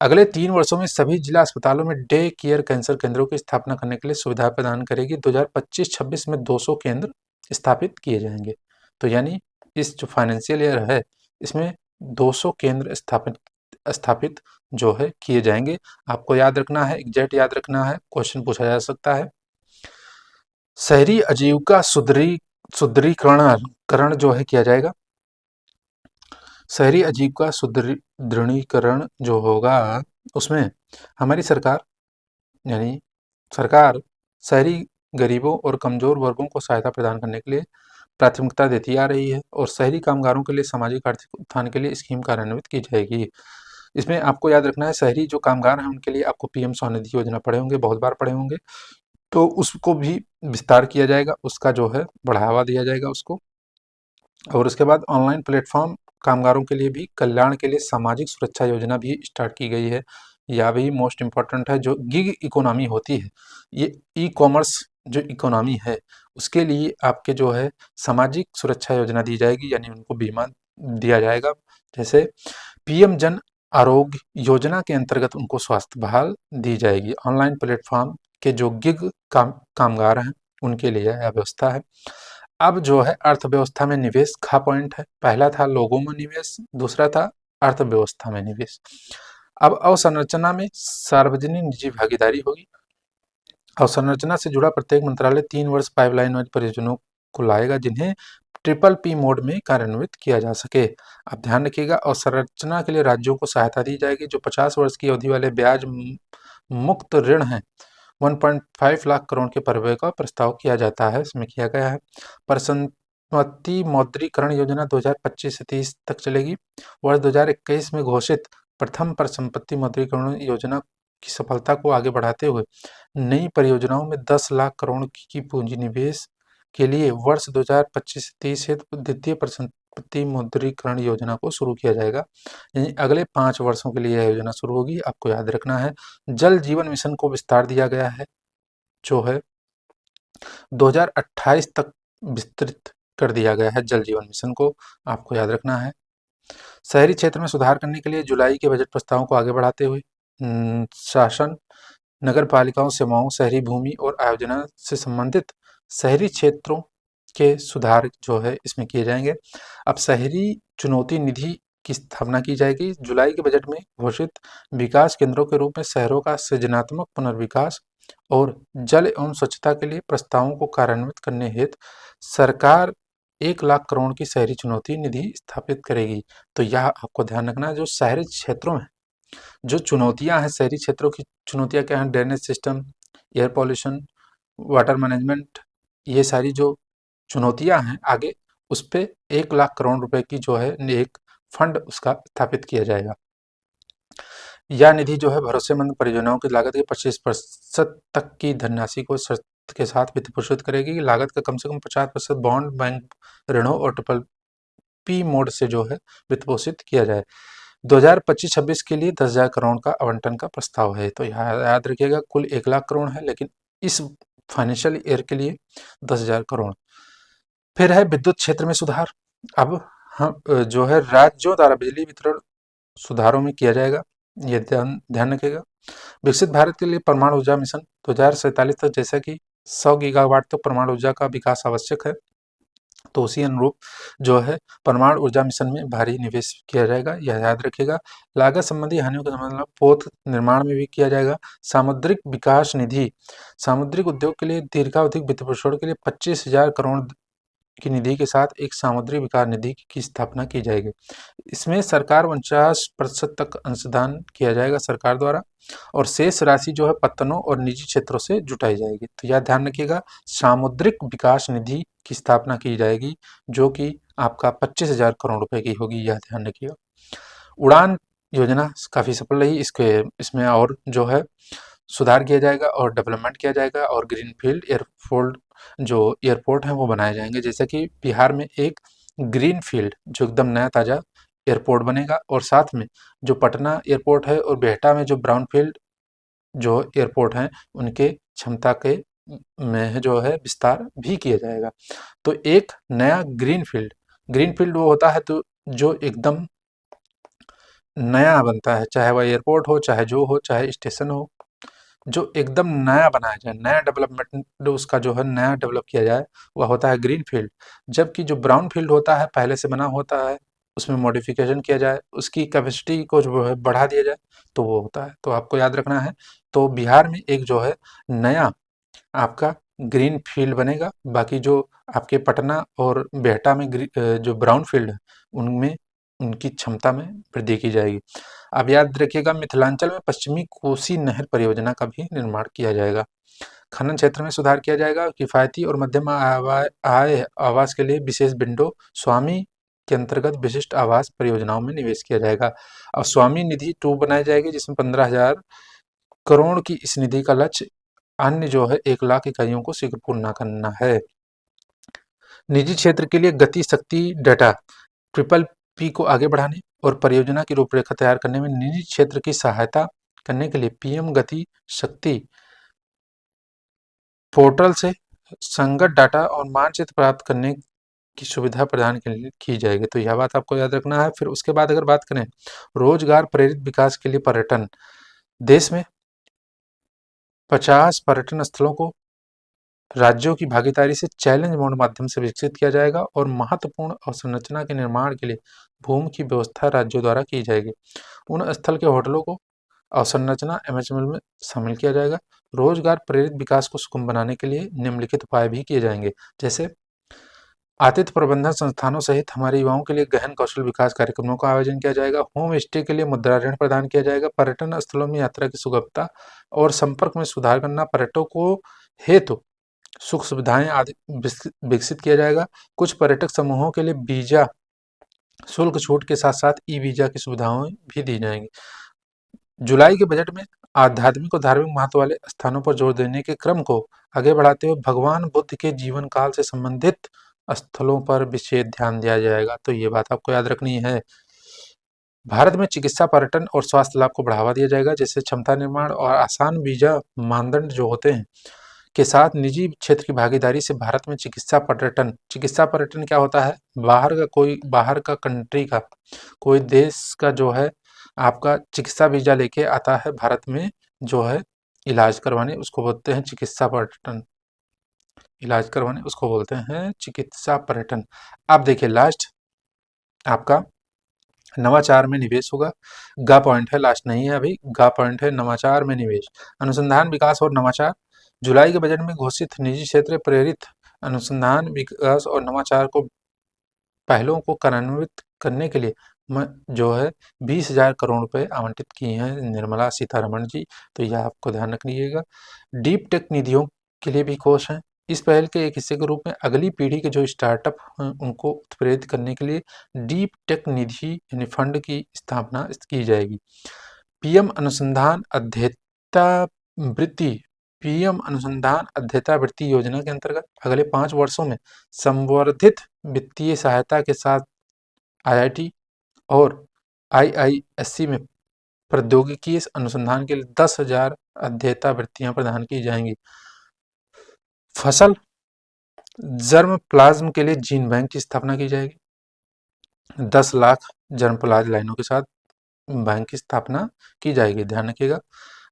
अगले 3 वर्षों में सभी जिला अस्पतालों में डे केयर कैंसर केंद्रों की स्थापना करने के लिए सुविधा प्रदान करेगी। 2025-26 में 200 केंद्र स्थापित किए जाएंगे। तो यानी इस जो फाइनेंशियल ईयर है इसमें 200 केंद्र स्थापित जो है किए जाएंगे। आपको याद रखना है, एग्जैक्ट याद रखना है, क्वेश्चन पूछा जा सकता है। शहरी आजीविका सुदृढ़ीकरण जो है किया जाएगा। शहरी आजीविका सुदृढ़ीकरण जो होगा उसमें हमारी सरकार, यानी सरकार शहरी गरीबों और कमजोर वर्गों को सहायता प्रदान करने के लिए प्राथमिकता देती आ रही है और शहरी कामगारों के लिए सामाजिक आर्थिक उत्थान के लिए स्कीम कार्यान्वित की जाएगी। इसमें आपको याद रखना है, शहरी जो कामगार हैं उनके लिए आपको पीएम स्वनिधि योजना पढ़े होंगे, बहुत बार पढ़े होंगे, तो उसको भी विस्तार किया जाएगा, उसका जो है बढ़ावा दिया जाएगा उसको। और उसके बाद ऑनलाइन प्लेटफॉर्म कामगारों के लिए भी कल्याण के लिए सामाजिक सुरक्षा योजना भी स्टार्ट की गई है। यह भी मोस्ट इम्पॉर्टेंट है। जो गिग इकोनॉमी होती है, ये ई कॉमर्स जो इकोनॉमी है उसके लिए आपके जो है सामाजिक सुरक्षा योजना दी जाएगी, यानी उनको बीमा दिया जाएगा। जैसे पीएम जन आरोग्य योजना के अंतर्गत उनको स्वास्थ्य बहाल दी जाएगी। ऑनलाइन प्लेटफॉर्म के जो गिग कामगार हैं उनके लिए यह व्यवस्था है। अब जो है अर्थव्यवस्था में निवेश का पॉइंट है। पहला था लोगों में निवेश, दूसरा था अर्थव्यवस्था में निवेश। अब अवसंरचना में सार्वजनिक निजी भागीदारी होगी। अवसंरचना से जुड़ा प्रत्येक मंत्रालय 3 वर्ष पाइपलाइन वाली परियोजनाओं को लाएगा जिन्हें ट्रिपल पी मोड में कार्यान्वित किया जा सके। अब ध्यान रखिएगा, अवसंरचना के लिए राज्यों को सहायता दी जाएगी। जो 50 वर्ष की अवधि वाले ब्याज मुक्त ऋण हैं 1.5 लाख करोड़ के परिव्यय का प्रस्ताव किया जाता है, इसमें किया गया है। परिसंपत्ति मौद्रीकरण योजना 2025 से 30 तक चलेगी। वर्ष 2021 में घोषित प्रथम परिसंपत्ति मौद्रीकरण योजना की सफलता को आगे बढ़ाते हुए नई परियोजनाओं में 10 लाख करोड़ की पूंजी निवेश के लिए वर्ष 2025 से 30 हेतु द्वितीय परिसंपत्ति मौद्रीकरण योजना को शुरू किया जाएगा। यानी अगले 5 वर्षों के लिए यह योजना शुरू होगी। आपको याद रखना है, जल जीवन मिशन को विस्तार दिया गया है, जो है 2028 तक विस्तृत कर दिया गया है जल जीवन मिशन को, आपको याद रखना है। शहरी क्षेत्र में सुधार करने के लिए जुलाई के बजट प्रस्तावों को आगे बढ़ाते हुए शासन, नगर पालिकाओं, सेवाओं, शहरी भूमि और आयोजना से संबंधित शहरी क्षेत्रों के सुधार जो है इसमें किए जाएंगे। अब शहरी चुनौती निधि की स्थापना की जाएगी। जुलाई के बजट में घोषित विकास केंद्रों के रूप में शहरों का सृजनात्मक पुनर्विकास और जल एवं स्वच्छता के लिए प्रस्तावों को कार्यान्वित करने हेतु सरकार 1 लाख करोड़ की शहरी चुनौती निधि स्थापित करेगी। तो यह आपको ध्यान रखना है, जो शहरी क्षेत्रों में जो चुनौतियां हैं, शहरी क्षेत्रों की चुनौतियां क्या हैं? Drainage system, air pollution, water management, ये सारी जो चुनौतियां हैं आगे, उस पे 1 लाख करोड़ रुपए की जो है एक फंड उसका स्थापित किया जाएगा। यह निधि जो है भरोसेमंद परियोजनाओं की लागत के 25% तक की धनराशि को शर्त के साथ वित्त पोषित करेगी कि लागत का कम से कम 50% बॉन्ड, बैंक ऋणों और ट्रिपल पी मोड से जो है वित्त पोषित किया जाए। 2025-26 के लिए 10,000 करोड़ का आवंटन का प्रस्ताव है। तो याद रखिएगा, कुल 1 लाख करोड़ है, लेकिन इस फाइनेंशियल ईयर के लिए 10,000 करोड़। फिर है विद्युत क्षेत्र में सुधार। अब हम जो है राज्यों द्वारा बिजली वितरण सुधारों में किया जाएगा, ये ध्यान ध्यान रखिएगा। विकसित भारत के लिए परमाणु ऊर्जा मिशन 2047 तक, जैसा कि 100 गीगावाट तक परमाणु ऊर्जा का विकास आवश्यक है, तो उसी अनुरूप जो है परमाणु ऊर्जा मिशन में भारी निवेश किया जाएगा, यह याद रखिएगा। लागत संबंधी हानियों का मतलब पोत निर्माण में भी किया जाएगा। सामुद्रिक विकास निधि, सामुद्रिक उद्योग के लिए दीर्घावधि वित्त पोषण के लिए 25,000 करोड़ की निधि के साथ एक सामुद्रिक विकास निधि की स्थापना की जाएगी। इसमें सरकार 49% तक अंशदान किया जाएगा सरकार द्वारा, और शेष राशि जो है पत्तनों और निजी क्षेत्रों से जुटाई जाएगी। तो यह ध्यान रखिएगा, सामुद्रिक विकास निधि की स्थापना की जाएगी, जो कि आपका 25,000 करोड़ रुपए की होगी, यह ध्यान रखिएगा। उड़ान योजना काफ़ी सफल रही, इसमें और जो है सुधार किया जाएगा और डेवलपमेंट किया जाएगा, और ग्रीनफील्ड एयरपोर्ट जो एयरपोर्ट हैं वो बनाए जाएंगे। जैसे कि बिहार में एक ग्रीनफील्ड जो एकदम नया ताज़ा एयरपोर्ट बनेगा, और साथ में जो पटना एयरपोर्ट है और बिहटा में जो ब्राउनफील्ड जो एयरपोर्ट हैं, उनके क्षमता के में जो है विस्तार भी किया जाएगा। तो एक नया ग्रीनफील्ड, ग्रीनफील्ड वो होता है तो जो एकदम नया बनता है, चाहे वह एयरपोर्ट हो, चाहे जो हो, चाहे स्टेशन हो, जो एकदम नया बनाया जाए, नया डेवलपमेंट उसका जो है नया डेवलप किया जाए, वह होता है ग्रीन फील्ड। जबकि जो ब्राउन फील्ड होता है, पहले से बना होता है, उसमें मॉडिफिकेशन किया जाए, उसकी कैपेसिटी को जो है बढ़ा दिया जाए, तो वो होता है। तो आपको याद रखना है। तो बिहार में एक जो है नया आपका ग्रीन फील्ड बनेगा, बाकी जो आपके पटना और बिहटा में जो ब्राउन फील्ड है, उनमें उनकी क्षमता में वृद्धि की जाएगी। अब याद रखिएगा, मिथिलांचल में पश्चिमी कोसी नहर परियोजना का भी निर्माण किया जाएगा। खनन क्षेत्र में सुधार किया जाएगा। किफायती और मध्यम आय आवास के लिए विशेष विंडो स्वामी के अंतर्गत विशिष्ट आवास परियोजनाओं में निवेश किया जाएगा। और स्वामी निधि 2 बनाई जाएगी, जिसमें 15,000 करोड़ की इस निधि का लक्ष्य अन्य जो है 1 लाख इकाइयों को शीघ्र पूर्ण करना है। निजी क्षेत्र के लिए गति शक्ति डाटा ट्रिपल पी को आगे बढ़ाने और परियोजना की रूपरेखा तैयार करने में निजी क्षेत्र की सहायता करने के लिए पीएम गति शक्ति पोर्टल से संगत डाटा और मानचित्र प्राप्त करने की सुविधा प्रदान की जाएगी। तो यह बात आपको याद रखना है। फिर उसके बाद अगर बात करें रोजगार प्रेरित विकास के लिए पर्यटन, देश में 50 पर्यटन स्थलों को राज्यों की भागीदारी से चैलेंज मोड माध्यम से विकसित किया जाएगा, और महत्वपूर्ण अवसंरचना के निर्माण के लिए भूमि की व्यवस्था राज्यों द्वारा की जाएगी। उन स्थल के होटलों को अवसंरचना एमएचएमएल में शामिल किया जाएगा। रोजगार प्रेरित विकास को सुगम बनाने के लिए निम्नलिखित उपाय भी किए जाएंगे, जैसे आतिथ्य प्रबंधन संस्थानों सहित हमारे युवाओं के लिए गहन कौशल विकास कार्यक्रमों का आयोजन किया जाएगा। होम स्टे के लिए मुद्रा ऋण प्रदान किया जाएगा। पर्यटन स्थलों में यात्रा की सुगमता और संपर्क में सुधार करना, पर्यटकों हेतु सुख सुविधाएं आदि विकसित किया जाएगा। कुछ पर्यटक समूहों के लिए वीजा शुल्क छूट के साथ साथ ई वीजा की सुविधाएं भी दी जाएंगी। जुलाई के बजट में आध्यात्मिक और धार्मिक महत्व वाले स्थानों पर जोर देने के क्रम को आगे बढ़ाते हुए भगवान बुद्ध के जीवन काल से संबंधित स्थलों पर विशेष ध्यान दिया जाएगा। तो ये बात आपको याद रखनी है। भारत में चिकित्सा पर्यटन और स्वास्थ्य लाभ को बढ़ावा दिया जाएगा, जैसे क्षमता निर्माण और आसान वीजा मानदंड जो होते हैं के साथ निजी क्षेत्र की भागीदारी से भारत में चिकित्सा पर्यटन क्या होता है? बाहर का कंट्री का कोई देश का जो है आपका चिकित्सा वीजा लेके आता है भारत में जो है इलाज करवाने, उसको बोलते हैं चिकित्सा पर्यटन। इलाज करवाने उसको बोलते हैं चिकित्सा पर्यटन। अब देखिए लास्ट आपका नवाचार में निवेश होगा। गा पॉइंट है, लास्ट नहीं है अभी, गा पॉइंट है नवाचार में निवेश। अनुसंधान विकास और नवाचार, जुलाई के बजट में घोषित निजी क्षेत्र प्रेरित अनुसंधान विकास और नवाचार को पहलों को कार्यान्वित करने के लिए जो है 20,000 करोड़ रुपए आवंटित किए हैं निर्मला सीतारमण जी। तो यह आपको ध्यान रखिएगा। डीप टेक निधियों के लिए भी कोष हैं। इस पहल के एक हिस्से के रूप में अगली पीढ़ी के जो स्टार्टअप हैं उनको उत्प्रेरित करने के लिए डीप टेक निधि यानी फंड की स्थापना की जाएगी। पीएम अनुसंधान अध्येता वृत्ति पीएम अनुसंधान अध्येता वृत्ति योजना के अंतर्गत अगले 5 वर्षों में संवर्धित वित्तीय सहायता के साथ आईआईटी और आईआईएससी में प्रौद्योगिकी अनुसंधान के लिए 10,000 अध्येता वृत्तियां प्रदान की जाएंगी। फसल जर्म प्लाज्म के लिए जीन बैंक की स्थापना की जाएगी। 10 लाख जर्म प्लाज्म लाइनों के साथ बैंक की स्थापना की जाएगी। ध्यान रखिएगा।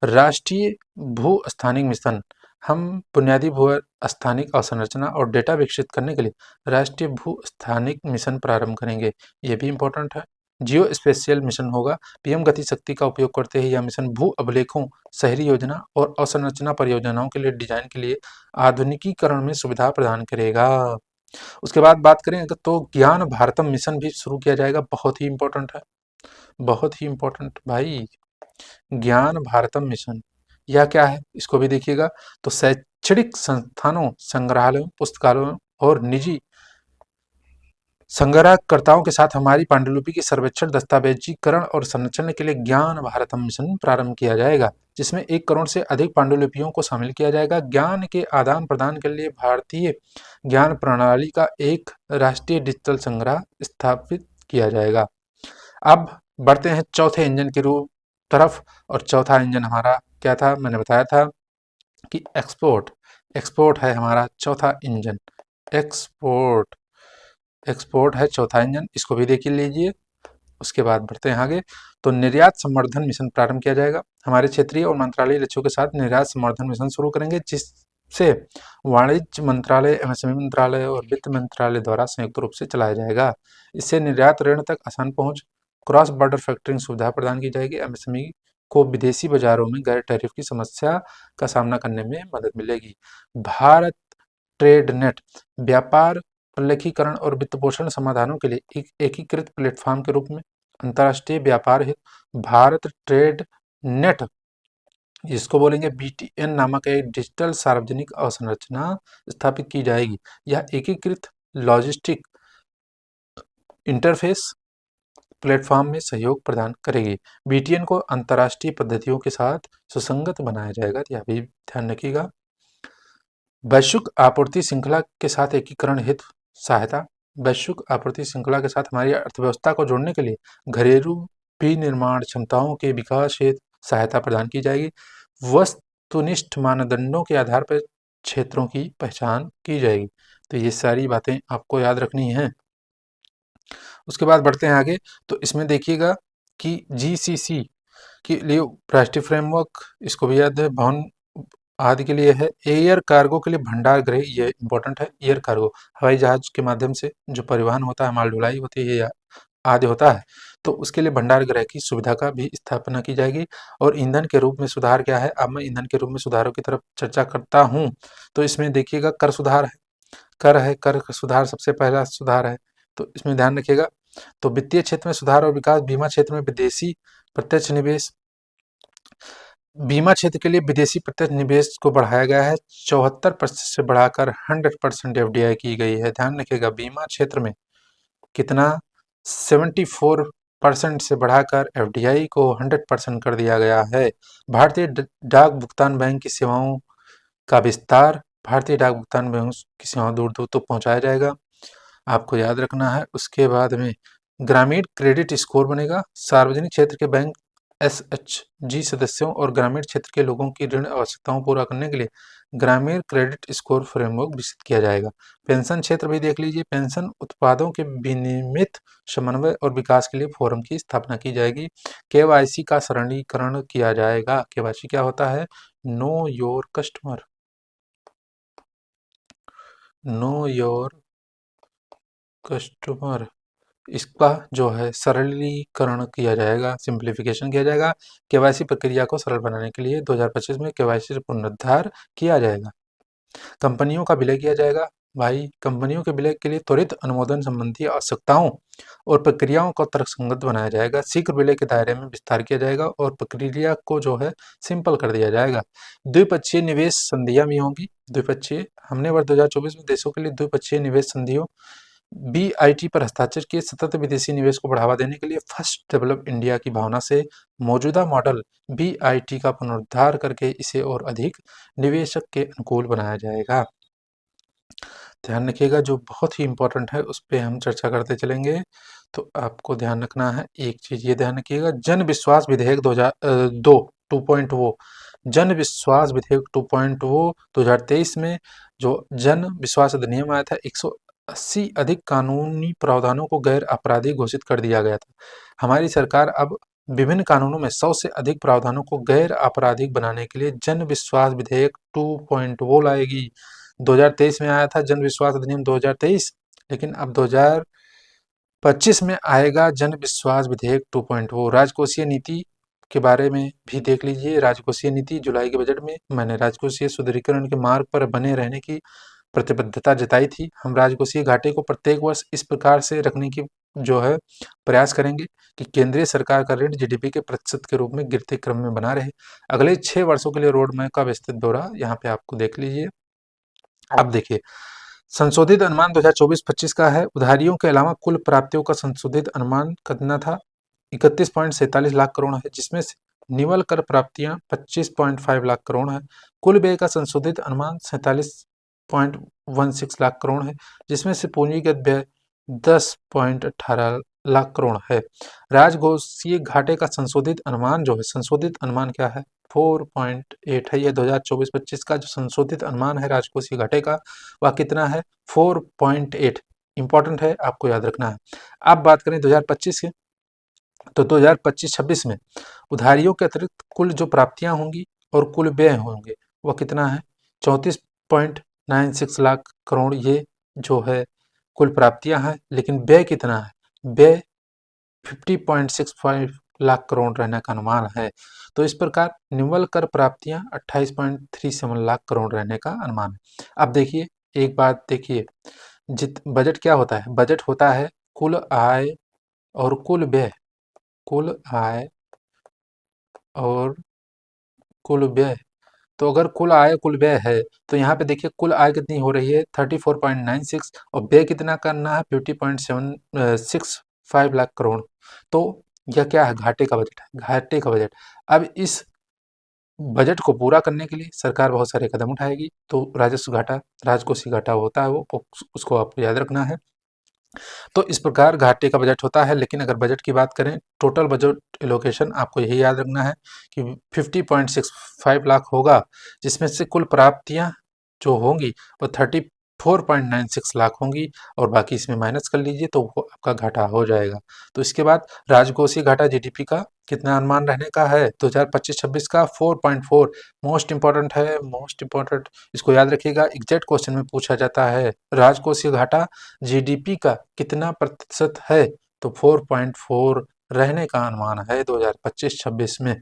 राष्ट्रीय भू स्थानिक मिशन, हम बुनियादी भू स्थानिक अवसंरचना और डेटा विकसित करने के लिए राष्ट्रीय भू स्थानिक मिशन प्रारंभ करेंगे। ये भी इंपॉर्टेंट है। जियो स्पेशियल मिशन होगा। पीएम गति शक्ति का उपयोग करते हुए यह मिशन भू अभिलेखों, शहरी योजना और अवसंरचना परियोजनाओं के लिए डिजाइन के लिए आधुनिकीकरण में सुविधा प्रदान करेगा। उसके बाद बात करें तो ज्ञान भारतम मिशन भी शुरू किया जाएगा। बहुत ही इंपॉर्टेंट है, बहुत ही इंपॉर्टेंट भाई। ज्ञान भारतम मिशन यह क्या है, इसको भी देखिएगा। तो शैक्षणिक संस्थानों, संग्रहालयों, पुस्तकालयों और निजी संग्रहकर्ताओं के साथ हमारी पांडुलिपि के सर्वेक्षण, दस्तावेजीकरण और संरक्षण के लिए ज्ञान भारतम मिशन प्रारंभ किया जाएगा, जिसमें 1 करोड़ से अधिक पांडुलिपियों को शामिल किया जाएगा। ज्ञान के आदान प्रदान के लिए भारतीय ज्ञान प्रणाली का एक राष्ट्रीय डिजिटल संग्रह स्थापित किया जाएगा। अब बढ़ते हैं चौथे इंजन के रूप तरफ। और चौथा इंजन हमारा क्या था, मैंने बताया था कि एक्सपोर्ट। एक्सपोर्ट है हमारा चौथा इंजन। एक्सपोर्ट एक्सपोर्ट है चौथा इंजन, इसको भी देख लीजिए। उसके बाद बढ़ते हैं आगे। तो निर्यात संवर्धन मिशन प्रारंभ किया जाएगा। हमारे क्षेत्रीय और मंत्रालय लक्ष्यों के साथ निर्यात संवर्धन मिशन शुरू करेंगे, जिससे वाणिज्य मंत्रालय, एमएसएमई मंत्रालय और वित्त मंत्रालय द्वारा संयुक्त रूप से चलाया जाएगा। इससे निर्यात ऋण तक आसान पहुंच, क्रॉस बॉर्डर फैक्टरिंग सुविधा प्रदान की जाएगी। एमएसएमई को विदेशी बाजारों में गैर टैरिफ की समस्या का सामना करने में मदद मिलेगी। भारत ट्रेड नेट व्यापार प्रलेखीकरण और वित्त पोषण समाधानों के लिए एक एकीकृत प्लेटफॉर्म के रूप में अंतर्राष्ट्रीय व्यापार हेतु भारत ट्रेड नेट, जिसको बोलेंगे बीटीएन नामक एक डिजिटल सार्वजनिक अवसंरचना स्थापित की जाएगी। यह एकीकृत लॉजिस्टिक इंटरफेस प्लेटफॉर्म में सहयोग प्रदान करेगी। बीटीएन को अंतर्राष्ट्रीय पद्धतियों के साथ सुसंगत बनाया जाएगा, यह भी ध्यान रखिएगा। वैश्विक आपूर्ति श्रृंखला के साथ एकीकरण हेतु सहायता। वैश्विक आपूर्ति श्रृंखला के साथ हमारी अर्थव्यवस्था को जोड़ने के लिए घरेलू विनिर्माण क्षमताओं के विकास हेतु सहायता प्रदान की जाएगी। वस्तुनिष्ठ मानदंडों के आधार पर क्षेत्रों की पहचान की जाएगी। तो ये सारी बातें आपको याद रखनी हैं। उसके बाद बढ़ते हैं आगे। तो इसमें देखिएगा कि जीसीसी के लिए राष्ट्रीय फ्रेमवर्क, इसको भी याद है। भवन आदि के लिए है। एयर कार्गो के लिए भंडार गृह, ये इंपॉर्टेंट है। एयर कार्गो हवाई जहाज के माध्यम से जो परिवहन होता है, माल ढुलाई होती है, आदि होता है, तो उसके लिए भंडार गृह की सुविधा का भी स्थापना की जाएगी। और ईंधन के रूप में सुधार क्या है, अब मैं ईंधन के रूप में सुधारों की तरफ चर्चा करता हूँ। तो इसमें देखिएगा कर सुधार है, कर सुधार सबसे पहला सुधार है, तो इसमें ध्यान रखिएगा। तो वित्तीय क्षेत्र में सुधार और विकास, बीमा क्षेत्र में विदेशी प्रत्यक्ष निवेश। बीमा क्षेत्र के लिए विदेशी प्रत्यक्ष निवेश को बढ़ाया गया है, 74% से बढ़ाकर 100% एफडीआई की गई है। ध्यान रखिएगा, बीमा क्षेत्र में कितना, 74% से बढ़ाकर एफडीआई को 100% कर दिया गया है। भारतीय डाक भुगतान बैंक की सेवाओं का विस्तार, भारतीय डाक भुगतान बैंक की सेवाओं दूर दूर तक पहुंचाया जाएगा, आपको याद रखना है। उसके बाद में ग्रामीण क्रेडिट स्कोर बनेगा। सार्वजनिक क्षेत्र के बैंक एसएचजी सदस्यों और ग्रामीण क्षेत्र के लोगों की ऋण आवश्यकताओं पूरा करने के लिए ग्रामीण क्रेडिट स्कोर फ्रेमवर्क विकसित किया जाएगा। पेंशन क्षेत्र भी देख लीजिए। पेंशन उत्पादों के विनियमित समन्वय और विकास के लिए फोरम की स्थापना की जाएगी। केवाईसी का सरलीकरण किया जाएगा। केवाईसी क्या होता है, know your customer, know your customer, इसका जो है सरलीकरण किया जाएगा, सिंप्लीफिकेशन किया जाएगा। केवाईसी प्रक्रिया को सरल बनाने के लिए 2025 में केवाईसी पुनरुद्धार किया जाएगा। कंपनियों का विलय किया जाएगा। भाई कंपनियों के विलय के लिए त्वरित अनुमोदन संबंधी आवश्यकताओं और प्रक्रियाओं को तर्कसंगत बनाया जाएगा, शीघ्र विलय के दायरे में विस्तार किया जाएगा और प्रक्रिया को जो है सिंपल कर दिया जाएगा। द्विपक्षीय निवेश संधियां भी होंगी। द्विपक्षीय हमने वर्ष 2024 में देशों के लिए द्विपक्षीय निवेश संधियों BIT पर हस्ताक्षर किए। सतत विदेशी निवेश को बढ़ावा देने के लिए फर्स्ट डेवलप इंडिया की भावना से मौजूदा मॉडल BIT का पुनरुद्धार करके इसे और अधिक निवेशक के अनुकूल बनाया जाएगा। ध्यान रखिएगा, जो बहुत ही इंपॉर्टेंट है उस पे हम चर्चा करते चलेंगे। तो आपको ध्यान रखना है एक चीज, ये ध्यान रखिएगा, जन विश्वास विधेयक 2.0 जन विश्वास विधेयक 2.0 2023 में जो जन विश्वास अधिनियम आया था, 180 अधिक कानूनी प्रावधानों को गैर आपराधिक घोषित कर दिया गया था। हमारी सरकार अब विभिन्न कानूनों में 100 से अधिक प्रावधानों को गैर आपराधिक बनाने के लिए जन विश्वास विधेयक 2.0 लाएगी। 2023 में आया था जन विश्वास अधिनियम 2023, लेकिन अब 2025 में आएगा जन विश्वास विधेयक 2.0। राजकोषीय नीति के बारे में भी देख लीजिए। राजकोषीय नीति जुलाई के बजट में मैंने राजकोषीय सुदृढ़ीकरण के मार्ग पर बने रहने की प्रतिबद्धता जताई थी। हम राजकोषीय घाटे को प्रत्येक वर्ष इस प्रकार से रखने की जो है प्रयास करेंगे कि केंद्रीय सरकार का ऋण GDP के प्रतिशत के रूप में गिरते क्रम में बना रहे। अगले 6 वर्षों के लिए रोड मैप का विस्तृत ब्यौरा यहाँ पे आपको देख लीजिए। अब देखिए, संशोधित अनुमान 2024-25 का है। उधारियों के अलावा कुल प्राप्तियों का संशोधित अनुमान कितना था? 31.47 लाख करोड़ है, जिसमें से निवल कर प्राप्तियां 25.5 लाख करोड़ है। कुल व्यय का संशोधित अनुमान 47.16 लाख करोड़ है, जिसमें से पूंजीगत व्यय 10.18 लाख करोड़ है। राजकोषीय घाटे का संशोधित अनुमान जो है, संशोधित अनुमान क्या है? 4.8 है। ये 2024-25 का जो संशोधित अनुमान है राजकोषीय घाटे का, वह कितना है? 4.8। इंपॉर्टेंट है, आपको याद रखना है। अब बात करें 2025 की, तो 2025-26 में उधारियों के अतिरिक्त कुल जो प्राप्तियां होंगी और कुल व्यय होंगे वह कितना है? 34.96 लाख करोड़ ये जो है कुल प्राप्तियां हैं, लेकिन व्यय कितना है? व्यय 50.65 लाख करोड़ रहने का अनुमान है। तो इस प्रकार निवल कर प्राप्तियां 28.37 लाख करोड़ रहने का अनुमान है। अब देखिए एक बात, देखिए बजट क्या होता है? बजट होता है कुल आय और कुल व्यय, कुल आय और कुल व्यय। तो अगर कुल आय कुल व्यय है तो यहाँ पे देखिए कुल आय कितनी हो रही है? 34.96 और व्यय कितना करना है? 50.65 लाख करोड़। तो यह क्या है? घाटे का बजट है, घाटे का बजट। अब इस बजट को पूरा करने के लिए सरकार बहुत सारे कदम उठाएगी। तो राजस्व घाटा, राजकोषीय घाटा होता है वो, उसको आपको याद रखना है। तो इस प्रकार घाटे का बजट होता है। लेकिन अगर बजट की बात करें, टोटल बजट एलोकेशन आपको यही याद रखना है कि 50.65 लाख होगा, जिसमें से कुल प्राप्तियां जो होंगी वो 34.96 लाख होंगी और बाकी इसमें माइनस कर लीजिए तो वो आपका घाटा हो जाएगा। तो इसके बाद राजकोषीय घाटा GDP का कितना अनुमान रहने का है 2025-26 का? 4.4। मोस्ट इंपॉर्टेंट है, मोस्ट इंपॉर्टेंट, इसको याद रखिएगा। एग्जैक्ट क्वेश्चन में पूछा जाता है राजकोषीय घाटा GDP का कितना प्रतिशत है? तो 4.4 रहने का अनुमान है 2025-26 में।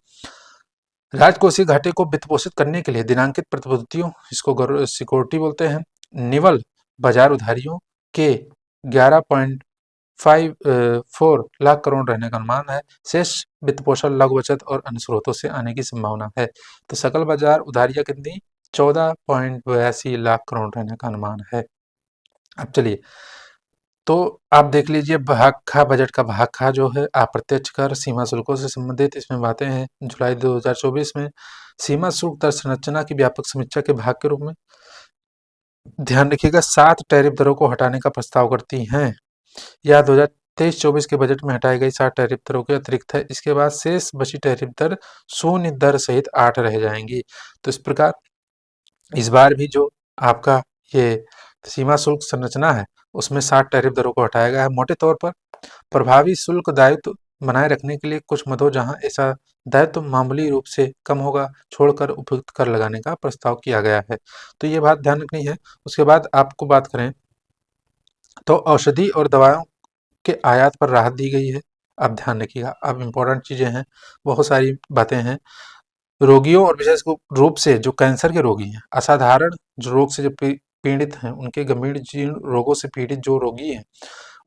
राजकोषीय घाटे को वित्त पोषित करने के लिए दिनांकित प्रतिभूतियों, इसको सिक्योरिटी बोलते हैं, निवल बाजार उधारियों के 11.54 लाख करोड़ रहने का अनुमान है। शेष वित्त पोषण लघु बचत और अन्य स्रोतों से आने की संभावना है। तो सकल बाजार उधारियां कितनी? 14.82 लाख करोड़ रहने का अनुमान है। अब चलिए, तो आप देख लीजिए भाग खा, बजट का भाग खा जो है अप्रत्यक्ष कर सीमा शुल्कों से संबंधित इसमें बातें हैं। जुलाई 2024 में सीमा शुल्क दर संरचना की व्यापक समीक्षा के भाग के रूप में ध्यान रखिएगा 7 टैरिफ दरों को हटाने का प्रस्ताव करती हैं। यह 2023-24 के बजट में हटाई गई 7 टैरिफ दरों के अतिरिक्त है। इसके बाद शेष बची टैरिफ दर शून्य दर सहित 8 रह जाएंगी। तो इस प्रकार इस बार भी जो आपका ये सीमा शुल्क संरचना है उसमें 7 टैरिफ दरों को हटाया गया है। मोटे तौर पर प्रभावी शुल्क दायित्व बनाए रखने के लिए कुछ मदों जहां ऐसा दायित्व मामूली रूप से कम होगा छोड़कर उपयुक्त कर लगाने का प्रस्ताव किया गया है। तो ये बात ध्यान रखनी है। उसके बाद आपको बात करें तो औषधि और दवाओं के आयात पर राहत दी गई है। अब ध्यान रखिएगा, अब इम्पोर्टेंट चीज़ें हैं, बहुत सारी बातें हैं। रोगियों और विशेष रूप से जो कैंसर के रोगी हैं, असाधारण जो रोग से जो पीड़ित हैं, उनके गंभीर जीर्ण रोगों से पीड़ित जो रोगी हैं,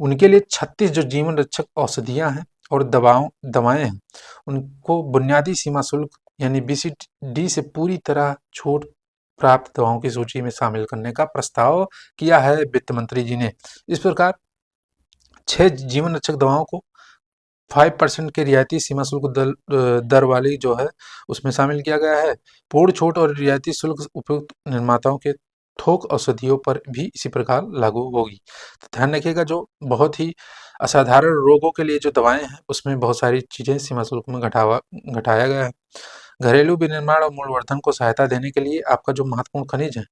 उनके लिए 36 जो जीवन रक्षक औषधियाँ हैं और दवाएँ हैं, उनको बुनियादी सीमा शुल्क यानी बीसीडी से पूरी तरह छूट प्राप्त दवाओं की सूची में शामिल करने का प्रस्ताव किया है वित्त मंत्री जी ने। इस प्रकार 6 जीवन रक्षक दवाओं को 5% के रियायती सीमा शुल्क दर वाली जो है उसमें शामिल किया गया है। पूर्ण छूट और रियायती शुल्क उपयुक्त निर्माताओं के थोक औषधियों पर भी इसी प्रकार लागू होगी। तो ध्यान रखिएगा, जो बहुत ही असाधारण रोगों के लिए जो दवाएं हैं उसमें बहुत सारी चीज़ें सीमा शुल्क में घटाया गया है। घरेलू विनिर्माण और मूल्यवर्धन को सहायता देने के लिए आपका जो महत्वपूर्ण खनिज है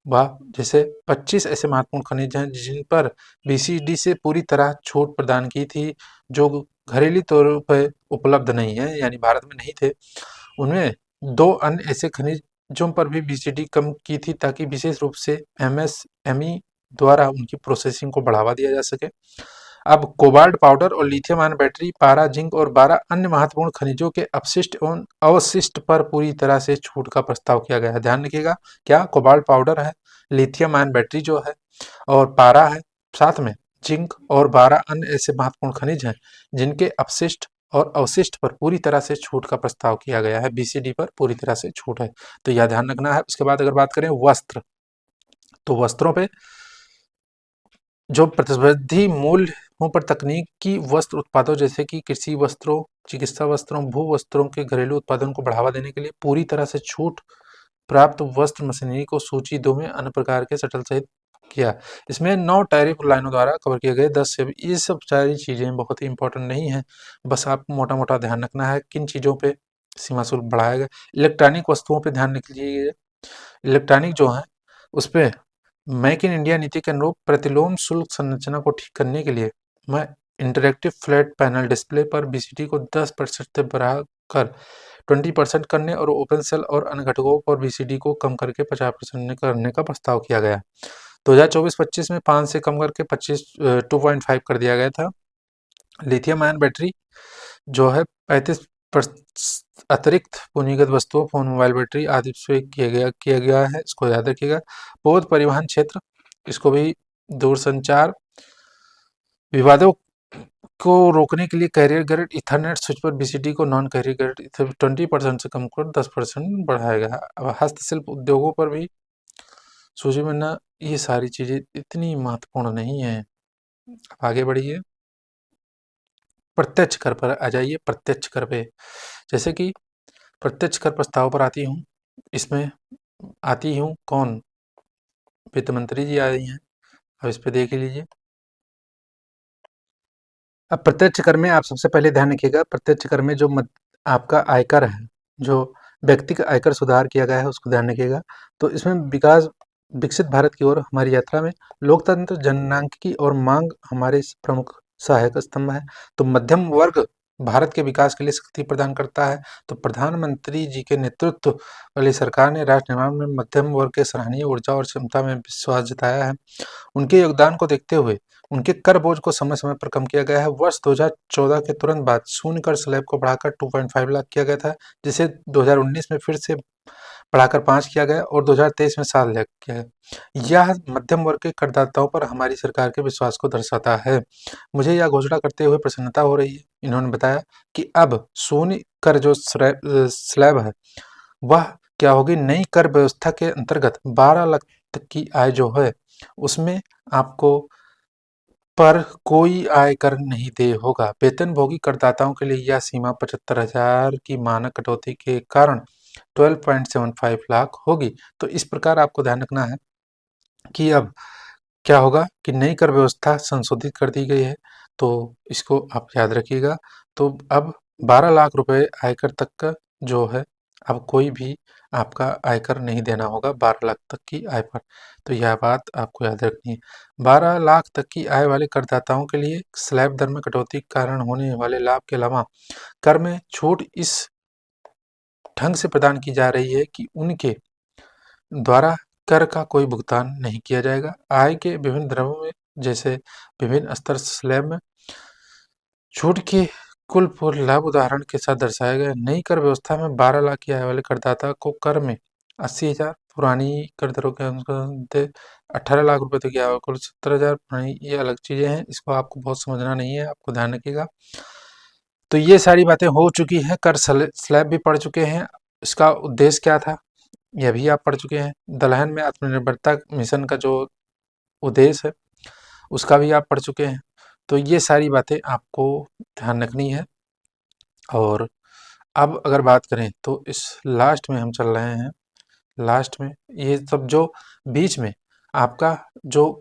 वाह, जैसे 25 ऐसे महत्वपूर्ण खनिज हैं जिन पर बीसीडी से पूरी तरह छूट प्रदान की थी, जो घरेलू तौर पे उपलब्ध नहीं है, यानी भारत में नहीं थे। उनमें 2 अन्य ऐसे खनिजों पर भी बीसीडी कम की थी ताकि विशेष रूप से एमएसएमई द्वारा उनकी प्रोसेसिंग को बढ़ावा दिया जा सके। अब कोबाल्ट पाउडर और लिथियम आयन बैटरी, पारा, जिंक और 12 अन्य महत्वपूर्ण खनिजों के अपशिष्ट एवं अवशिष्ट पर पूरी तरह से छूट का प्रस्ताव किया गया है। ध्यान रखिएगा, क्या कोबाल्ट पाउडर है, लिथियम आयन बैटरी जो है और पारा है, साथ में जिंक और 12 अन्य ऐसे महत्वपूर्ण खनिज हैं जिनके अपशिष्ट और अवशिष्ट पर पूरी तरह से छूट का प्रस्ताव किया गया है। बीसीडी पर पूरी तरह से छूट है, तो यह ध्यान रखना है। उसके बाद अगर बात करें वस्त्र, तो वस्त्रों पे जो प्रतिस्पर्धी मूल्यों पर तकनीकी वस्त्र उत्पादों जैसे कि कृषि वस्त्रों, चिकित्सा वस्त्रों, भू वस्त्रों के घरेलू उत्पादन को बढ़ावा देने के लिए पूरी तरह से छूट प्राप्त वस्त्र मशीनरी को सूची 2 में अन्य प्रकार के शटल सहित किया। इसमें 9 टैरिफ लाइनों द्वारा कवर किए गए 10 से ये सब सारी चीज़ें बहुत ही इंपॉर्टेंट नहीं है, बस आपको मोटा मोटा ध्यान रखना है किन चीज़ों पे सीमा शुल्क बढ़ाया गया। इलेक्ट्रॉनिक वस्तुओं पे ध्यान रखिए, इलेक्ट्रॉनिक जो है उस पर मेक इन इंडिया नीति के अनुरूप प्रतिलोम शुल्क संरचना को ठीक करने के लिए मैं इंटरैक्टिव फ्लैट पैनल डिस्प्ले पर बीसीटी को 10% से बढ़ाकर 20% करने और ओपन सेल और अन्य घटकों पर बीसीडी को कम करके 50% करने का प्रस्ताव किया गया। 2024-25 में 5 से कम करके 2.5 कर दिया गया था। लिथियम आयन बैटरी जो है 35 अतिरिक्त पूंजीगत वस्तुओं, फोन, मोबाइल बैटरी आदि से किया गया है, इसको याद रखिएगा। पौध परिवहन क्षेत्र, इसको भी दूरसंचार विवादों को रोकने के लिए कैरियर ग्रेड इथरनेट स्विच पर बीसीडी को नॉन कैरियर ग्रेड 20% से कम कर 10% बढ़ाया गया। अब हस्तशिल्प उद्योगों पर भी सूची में न, ये सारी चीज़ें इतनी महत्वपूर्ण नहीं है। आगे बढ़िए, प्रत्यक्ष कर पर आ जाइए। प्रत्यक्ष कर पे जैसे कि प्रत्यक्ष कर प्रस्ताव पर आती हूँ, इसमें आती हूँ कौन, वित्त मंत्री जी आई हैं। अब इस पे देख लीजिए। अब प्रत्यक्ष कर में आप सबसे पहले ध्यान रखिएगा, प्रत्यक्ष कर में जो आपका आयकर है, जो व्यक्तिगत आयकर सुधार किया गया है उसको ध्यान रखिएगा। तो इसमें विकसित भारत की ओर हमारी यात्रा में लोकतंत्र, जननांकिकी और मांग हमारे प्रमुख सहायक स्तंभ है। तो मध्यम वर्ग भारत के विकास के लिए शक्ति प्रदान करता है। तो प्रधानमंत्री जी के नेतृत्व वाली सरकार ने राष्ट्र निर्माण में मध्यम वर्ग के सराहनीय ऊर्जा और क्षमता में विश्वास जताया है। उनके योगदान को देखते हुए उनके कर बोझ को समय समय पर कम किया गया है। वर्ष 2014 के तुरंत बाद शून्य कर स्लैब को बढ़ाकर 2.5 लाख किया गया था, जिसे 2019 में फिर से बढ़ाकर 5 किया गया और 2023 में 7 लाख किया गया। यह मध्यम वर्ग के करदाताओं पर हमारी सरकार के विश्वास को दर्शाता है। मुझे यह घोषणा करते हुए प्रसन्नता हो रही है। इन्होंने बताया कि अब शून्य कर जो स्लैब है वह क्या होगी, नई कर व्यवस्था के अंतर्गत 12 लाख तक की आय जो है उसमें आपको पर कोई आयकर नहीं देय होगा। वेतनभोगी करदाताओं के लिए यह सीमा 75,000 की मानक कटौती के कारण 12.75 लाख होगी। तो इस प्रकार आपको ध्यान रखना है कि अब क्या होगा कि नई कर व्यवस्था संशोधित कर दी गई है, तो इसको आप याद रखिएगा। तो अब 12 लाख रुपए आयकर तक का जो है, अब कोई भी आपका आयकर नहीं देना होगा 12 लाख तक की आय पर। तो यह बात आपको याद रखनी है। 12 लाख तक की आय वाले करदाताओं के लिए स्लैब दर में कटौती के कारण होने वाले लाभ के अलावा कर में छूट इस ढंग से प्रदान की जा रही है कि उनके द्वारा कर का कोई भुगतान नहीं किया जाएगा। आय के विभिन्न द्रव्यों में जैसे विभिन्न स्तर स्लैब में छूट के कुल पूर्ण लाभ उदाहरण के साथ दर्शाया गया। नई कर व्यवस्था में 12 लाख की आय वाले करदाता को कर में 80,000 पुरानी कर दरों के अनुसार 18 लाख रुपए तो क्या होगा, कुल 70,000 नहीं, ये अलग चीज़ें हैं, इसको आपको बहुत समझना नहीं है, आपको ध्यान रखिएगा। तो ये सारी बातें हो चुकी हैं, कर स्लैब भी पढ़ चुके हैं, इसका उद्देश्य क्या था यह भी आप पढ़ चुके हैं। दलहन में आत्मनिर्भरता मिशन का जो उद्देश्य है उसका भी आप पढ़ चुके हैं। तो ये सारी बातें आपको ध्यान रखनी है। और अब अगर बात करें तो इस लास्ट में हम चल रहे हैं, लास्ट में ये सब जो बीच में आपका जो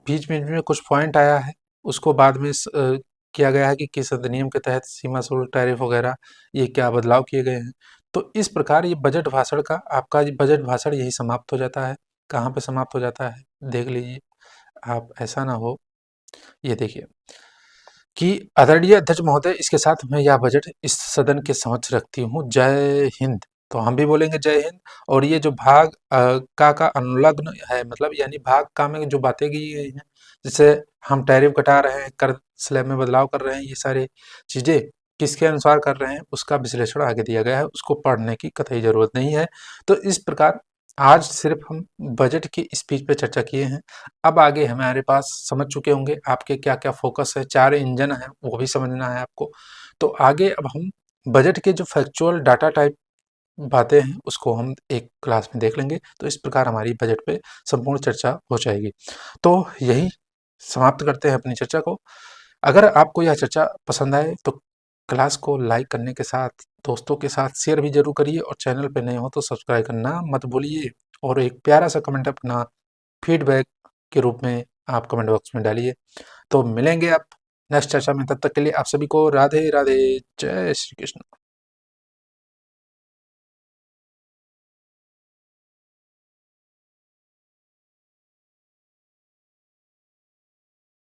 बीच में कुछ पॉइंट आया है उसको बाद में किया गया है कि किस अधिनियम के तहत सीमा शुल्क टैरिफ वगैरह ये क्या बदलाव किए गए हैं। तो इस प्रकार ये बजट भाषण का आपका ये बजट भाषण यही समाप्त हो जाता है। कहाँ पे समाप्त हो जाता है देख लीजिए, आप ऐसा ना हो, ये देखिए कि आदरणीय अध्यक्ष महोदय, इसके साथ मैं यह बजट इस सदन के समक्ष रखती हूँ, जय हिंद। तो हम भी बोलेंगे जय हिंद। और ये जो भाग का अनुलग्न है, मतलब यानी भाग का में जो बातें की गई हैं, जैसे हम टैरिफ घटा रहे हैं, कर स्लैब में बदलाव कर रहे हैं, ये सारे चीज़ें किसके अनुसार कर रहे हैं उसका विश्लेषण आगे दिया गया है, उसको पढ़ने की कतई ज़रूरत नहीं है। तो इस प्रकार आज सिर्फ हम बजट की स्पीच पे चर्चा किए हैं। अब आगे हमारे पास समझ चुके होंगे आपके क्या क्या फोकस है, 4 इंजन है वो भी समझना है आपको। तो आगे अब हम बजट के जो फैक्चुअल डाटा टाइप बातें हैं उसको हम एक क्लास में देख लेंगे। तो इस प्रकार हमारी बजट पे संपूर्ण चर्चा हो जाएगी। तो यही समाप्त करते हैं अपनी चर्चा को। अगर आपको यह चर्चा पसंद आए तो क्लास को लाइक करने के साथ दोस्तों के साथ शेयर भी जरूर करिए, और चैनल पे नए हो तो सब्सक्राइब करना मत भूलिए। और एक प्यारा सा कमेंट अपना फीडबैक के रूप में आप कमेंट बॉक्स में डालिए। तो मिलेंगे आप नेक्स्ट चर्चा में, तब तक के लिए आप सभी को राधे राधे, जय श्री कृष्ण।